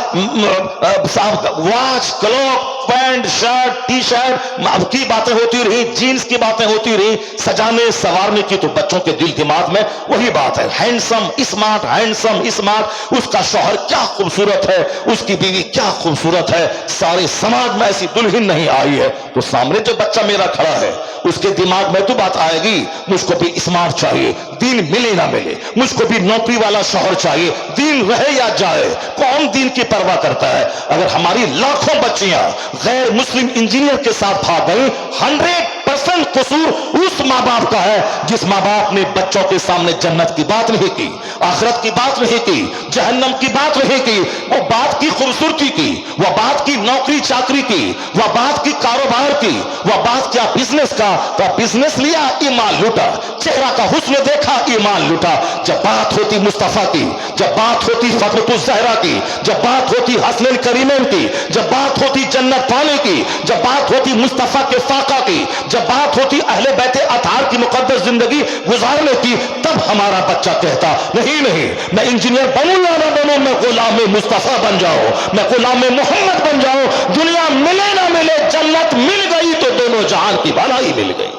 watch, clock, pant, shirt, T shirt की बातें होती रही, जीन्स की बातें होती रही, सजाने संवारने की तो बच्चों के दिल दिमाग में वही बात है। Handsome smart, handsome smart. उसका शौहर क्या खूबसूरत है, उसकी बीवी क्या खूबसूरत है। सारे समाज में ऐसी दुल्हन नहीं आई है। तो सामने जो बच्चा मेरा खड़ा है उसके दिमाग में तो बात आएगी, मुझको भी स्मार्ट चाहिए, दीन मिले ना मिले, मुझको भी नौकरी वाला शौहर चाहिए, दीन रहे या जाए। कौन दीन की परवाह करता है? अगर हमारी लाखों बच्चियां गैर मुस्लिम इंजीनियर के साथ भाग गई, 100% कसूर उस मां बाप का है जिस मां बाप ने बच्चों के सामने जन्नत की बात नहीं की, आखिरत की बात नहीं की, जहन्नम की बात नहीं की। वो बात की खूबसूरती की, वह बात की नौकरी चाकरी की, वह बात की कारोबार की, वह बात क्या बिजनेस का। तो बिजनेस लिया, ईमान लूटा, चेहरा का हुस्न देखा, ईमान लूटा। जब बात होती मुस्तफा की, जब बात होती फतरतुज ज़हरा की, जब बात होती हसनैन करीमैन की, जब बात होती जन्नत पाने की, जब बात होती मुस्तफा के फाका की, जब बात होती अहले बैते अतार की मुकद्दस जिंदगी गुजारने की, तब हमारा बच्चा कहता नहीं नहीं मैं इंजीनियर बनूं या ना बनूं, मैं गुलाम मुस्तफा बन जाऊं, मैं गुलाम मोहम्मद बन जाऊं। दुनिया मिले ना मिले, जन्नत मिल गई तो दोनों जहान की भलाई मिल गई।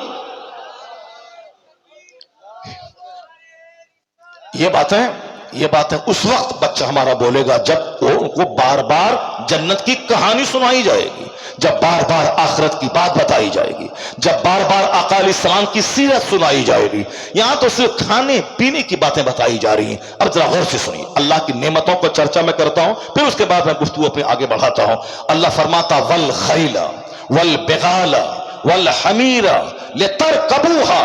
ये बातें उस वक्त बच्चा हमारा बोलेगा जब उनको बार बार जन्नत की कहानी सुनाई जाएगी, जब बार बार आखिरत की बात बताई जाएगी, जब बार बार आका अलैहिस्सलाम की सीरत सुनाई जाएगी। यहां तो सिर्फ खाने पीने की बातें बताई जा रही हैं। अब जरा गौर से सुनिए, अल्लाह की नेमतों को चर्चा मैं करता हूं, फिर उसके बाद मैं गुफ्तगू अपने आगे बढ़ाता हूं। अल्लाह फरमाता वल खैला वल बिगाला वल हमीरा लितरकबूहा,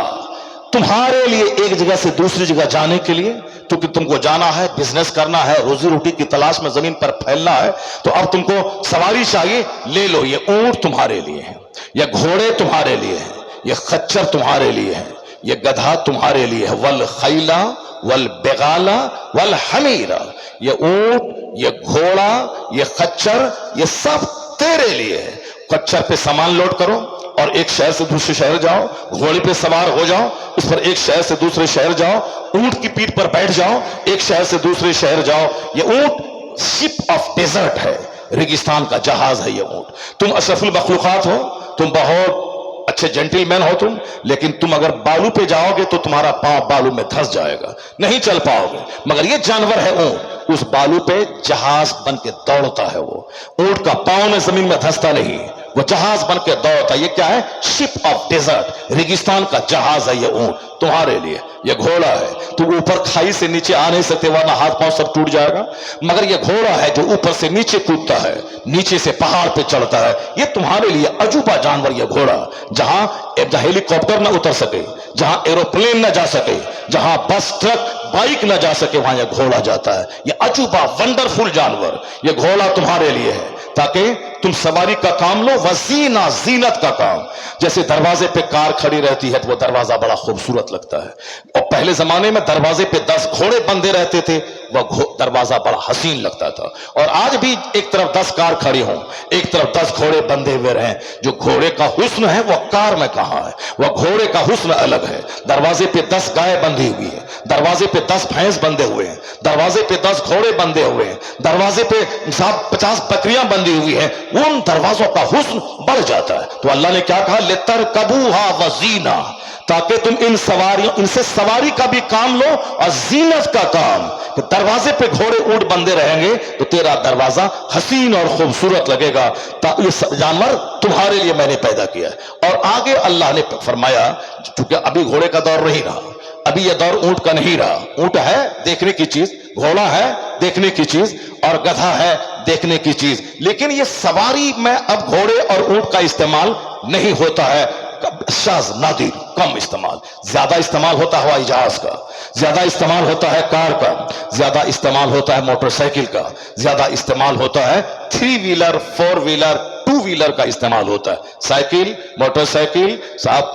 तुम्हारे लिए एक जगह से दूसरी जगह जाने के लिए, क्योंकि तुमको जाना है, बिजनेस करना है, रोजी रोटी की तलाश में जमीन पर फैलना है, तो अब तुमको सवारी चाहिए, ले लो। ये ऊंट तुम्हारे लिए है, ये घोड़े तुम्हारे लिए है, ये खच्चर तुम्हारे लिए है, ये गधा तुम्हारे लिए है। वल खैला वल बेगाला वल हमीरा, ये ऊंट, ये घोड़ा, ये खच्चर, ये सब तेरे लिए है। कच्चर पे सामान लोड करो और एक शहर से दूसरे शहर जाओ, घोड़े पे सवार हो जाओ, उस पर एक शहर से दूसरे शहर जाओ, ऊंट की पीठ पर बैठ जाओ, एक शहर से दूसरे शहर जाओ। ये ऊंट शिप ऑफ डेजर्ट है, रेगिस्तान का जहाज है ये ऊंट। तुम अशरफुल मखलूकात हो, तुम बहुत अच्छे जेंटलमैन हो तुम, लेकिन तुम अगर बालू पे जाओगे तो तुम्हारा पांव बालू में धंस जाएगा, नहीं चल पाओगे। मगर ये जानवर है ऊंट, उस बालू पे जहाज बन के दौड़ता है। वो ऊंट का पांव में जमीन में धंसता नहीं, वो जहाज बन के दौड़ता। ये क्या है? शिप ऑफ डेजर्ट, रेगिस्तान का जहाज है ये ऊंट तुम्हारे लिए। ये घोड़ा है, तुम ऊपर खाई से नीचे आ नहीं सकते वरना हाथ पांव सब टूट जाएगा। मगर ये घोड़ा है जो ऊपर से नीचे कूदता है, नीचे से पहाड़ पे चढ़ता है। ये तुम्हारे लिए अजूबा जानवर ये घोड़ा, जहां हेलीकॉप्टर न उतर सके, जहां एरोप्लेन न जा सके, जहां बस ट्रक बाइक न जा सके, वहां यह घोड़ा जाता है। ये अजूबा वंडरफुल जानवर ये घोड़ा तुम्हारे लिए है, ताकि तुम सवारी का काम लो, वजीना जीनत का काम। जैसे दरवाजे पे कार खड़ी रहती है तो वो दरवाजा बड़ा खूबसूरत लगता है, और पहले जमाने में दरवाजे पे 10 घोड़े बंधे रहते थे, वह दरवाजा बड़ा हसीन लगता था। और आज भी एक तरफ 10 कार खड़ी हों, एक तरफ 10 घोड़े बंधे हुए रहें, जो घोड़े का हुस्न है वह कार में कहां है? वह घोड़े का हुस्न अलग है। दरवाजे पे 10 गाय बंधी हुई है, दरवाजे पे 10 भैंस बंधे हुए हैं, दरवाजे पे 10 घोड़े बंधे हुए हैं, दरवाजे पे 50 बकरियां बंधी हुई हैं, उन दरवाजों का हुस्न बढ़ जाता है। तो अल्लाह ने क्या कहा? लितरकबूहा वजीना, ताकि तुम इन सवारियों, इनसे सवारी का भी काम लो और जीनत का काम। कि दरवाजे पे घोड़े ऊंट बंधे रहेंगे तो तेरा दरवाजा हसीन और खूबसूरत लगेगा। ये जानवर तुम्हारे लिए मैंने पैदा किया है। और आगे अल्लाह ने फरमाया, क्योंकि अभी घोड़े का दौर नहीं रहा, अभी यह दौर ऊंट का नहीं रहा। ऊंट है देखने की चीज, घोड़ा है देखने की चीज, और गधा है देखने की चीज, लेकिन ये सवारी में अब घोड़े और ऊंट का इस्तेमाल नहीं होता है, शाज़ नादिर, कम इस्तेमाल। ज्यादा इस्तेमाल होता है हवाई जहाज का, ज्यादा इस्तेमाल होता है कार का, ज्यादा इस्तेमाल होता है मोटरसाइकिल का, ज्यादा इस्तेमाल होता है 3 व्हीलर 4 व्हीलर 2 व्हीलर का इस्तेमाल होता है। साइकिल, मोटरसाइकिल,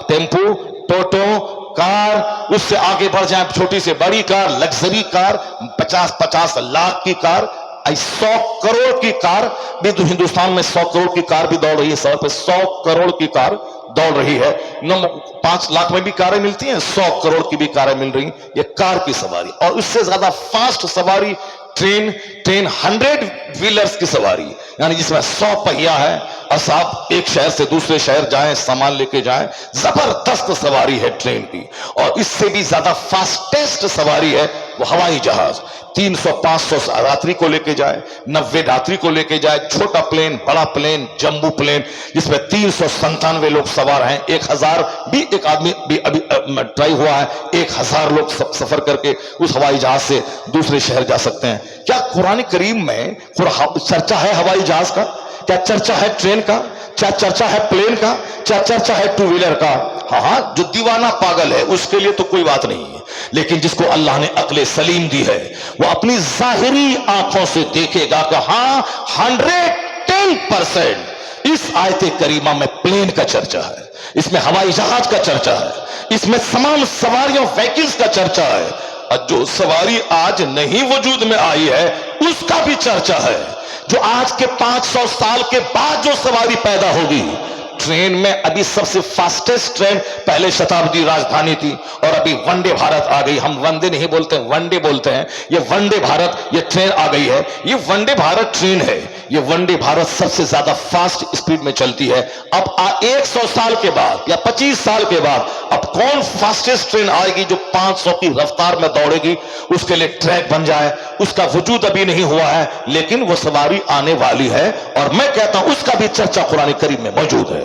टेम्पो, टोटो, कार, उससे आगे बढ़ जाए छोटी से बड़ी कार, लग्जरी कार, 50-50 लाख की कार, 100 करोड़ की कार भी तो हिंदुस्तान में 100 करोड़ की कार भी दौड़ रही है। सड़क पे 100 करोड़ की कार दौड़ रही है। 5 लाख में भी कारें मिलती हैं, 100 करोड़ की भी कारें मिल रही हैं। ये कार की सवारी, और उससे ज्यादा फास्ट सवारी ट्रेन 100 व्हीलर्स की सवारी, यानी जिसमें 100 पहिया है और साहब एक शहर से दूसरे शहर जाएं, सामान लेके जाएं, जबरदस्त सवारी है ट्रेन की। और इससे भी ज्यादा फास्टेस्ट सवारी है वो हवाई जहाज। 300-500 यात्री को लेके जाए, 90 यात्री को लेके जाए, छोटा प्लेन, बड़ा प्लेन, जंबू प्लेन, जिसमें 397 लोग सवार हैं। 1000 भी एक आदमी भी अभी ट्राई हुआ है, 1000 लोग सफर करके उस हवाई जहाज से दूसरे शहर जा सकते हैं। क्या कुरान करीम में चर्चा है हवाई जहाज का? क्या चर्चा है ट्रेन का? क्या चर्चा है प्लेन का? क्या चर्चा है 2 व्हीलर का? हाँ, जो दीवाना पागल है उसके लिए तो कोई बात नहीं है, लेकिन जिसको अल्लाह ने अक्ल सलीम दी है वो अपनी जाहिरी आंखों से देखेगा कि हाँ 110% इस आयत करीमा में प्लेन का चर्चा है, इसमें हवाई जहाज का चर्चा है, इसमें तमाम सवारियों व्हीकल्स का चर्चा है, और जो सवारी आज नहीं वजूद में आई है उसका भी चर्चा है। जो आज के 500 साल के बाद जो सवारी पैदा होगी ट्रेन में, अभी सबसे फास्टेस्ट ट्रेन पहले शताब्दी राजधानी थी और अभी वंदे भारत आ गई। हम वंदे नहीं बोलते हैं, वनडे बोलते हैं। ये वंदे भारत, ये ट्रेन आ गई है, ये वंदे भारत ट्रेन है। ये वंदे भारत सबसे ज्यादा फास्ट स्पीड में चलती है। अब 100 साल के बाद या 25 साल के बाद अब कौन फास्टेस्ट ट्रेन आएगी जो 500 की रफ्तार में दौड़ेगी? उसके लिए ट्रैक बन जाए, उसका वजूद अभी नहीं हुआ है, लेकिन वो सवारी आने वाली है, और मैं कहता हूं उसका भी चर्चा कुरान करीम में मौजूद है।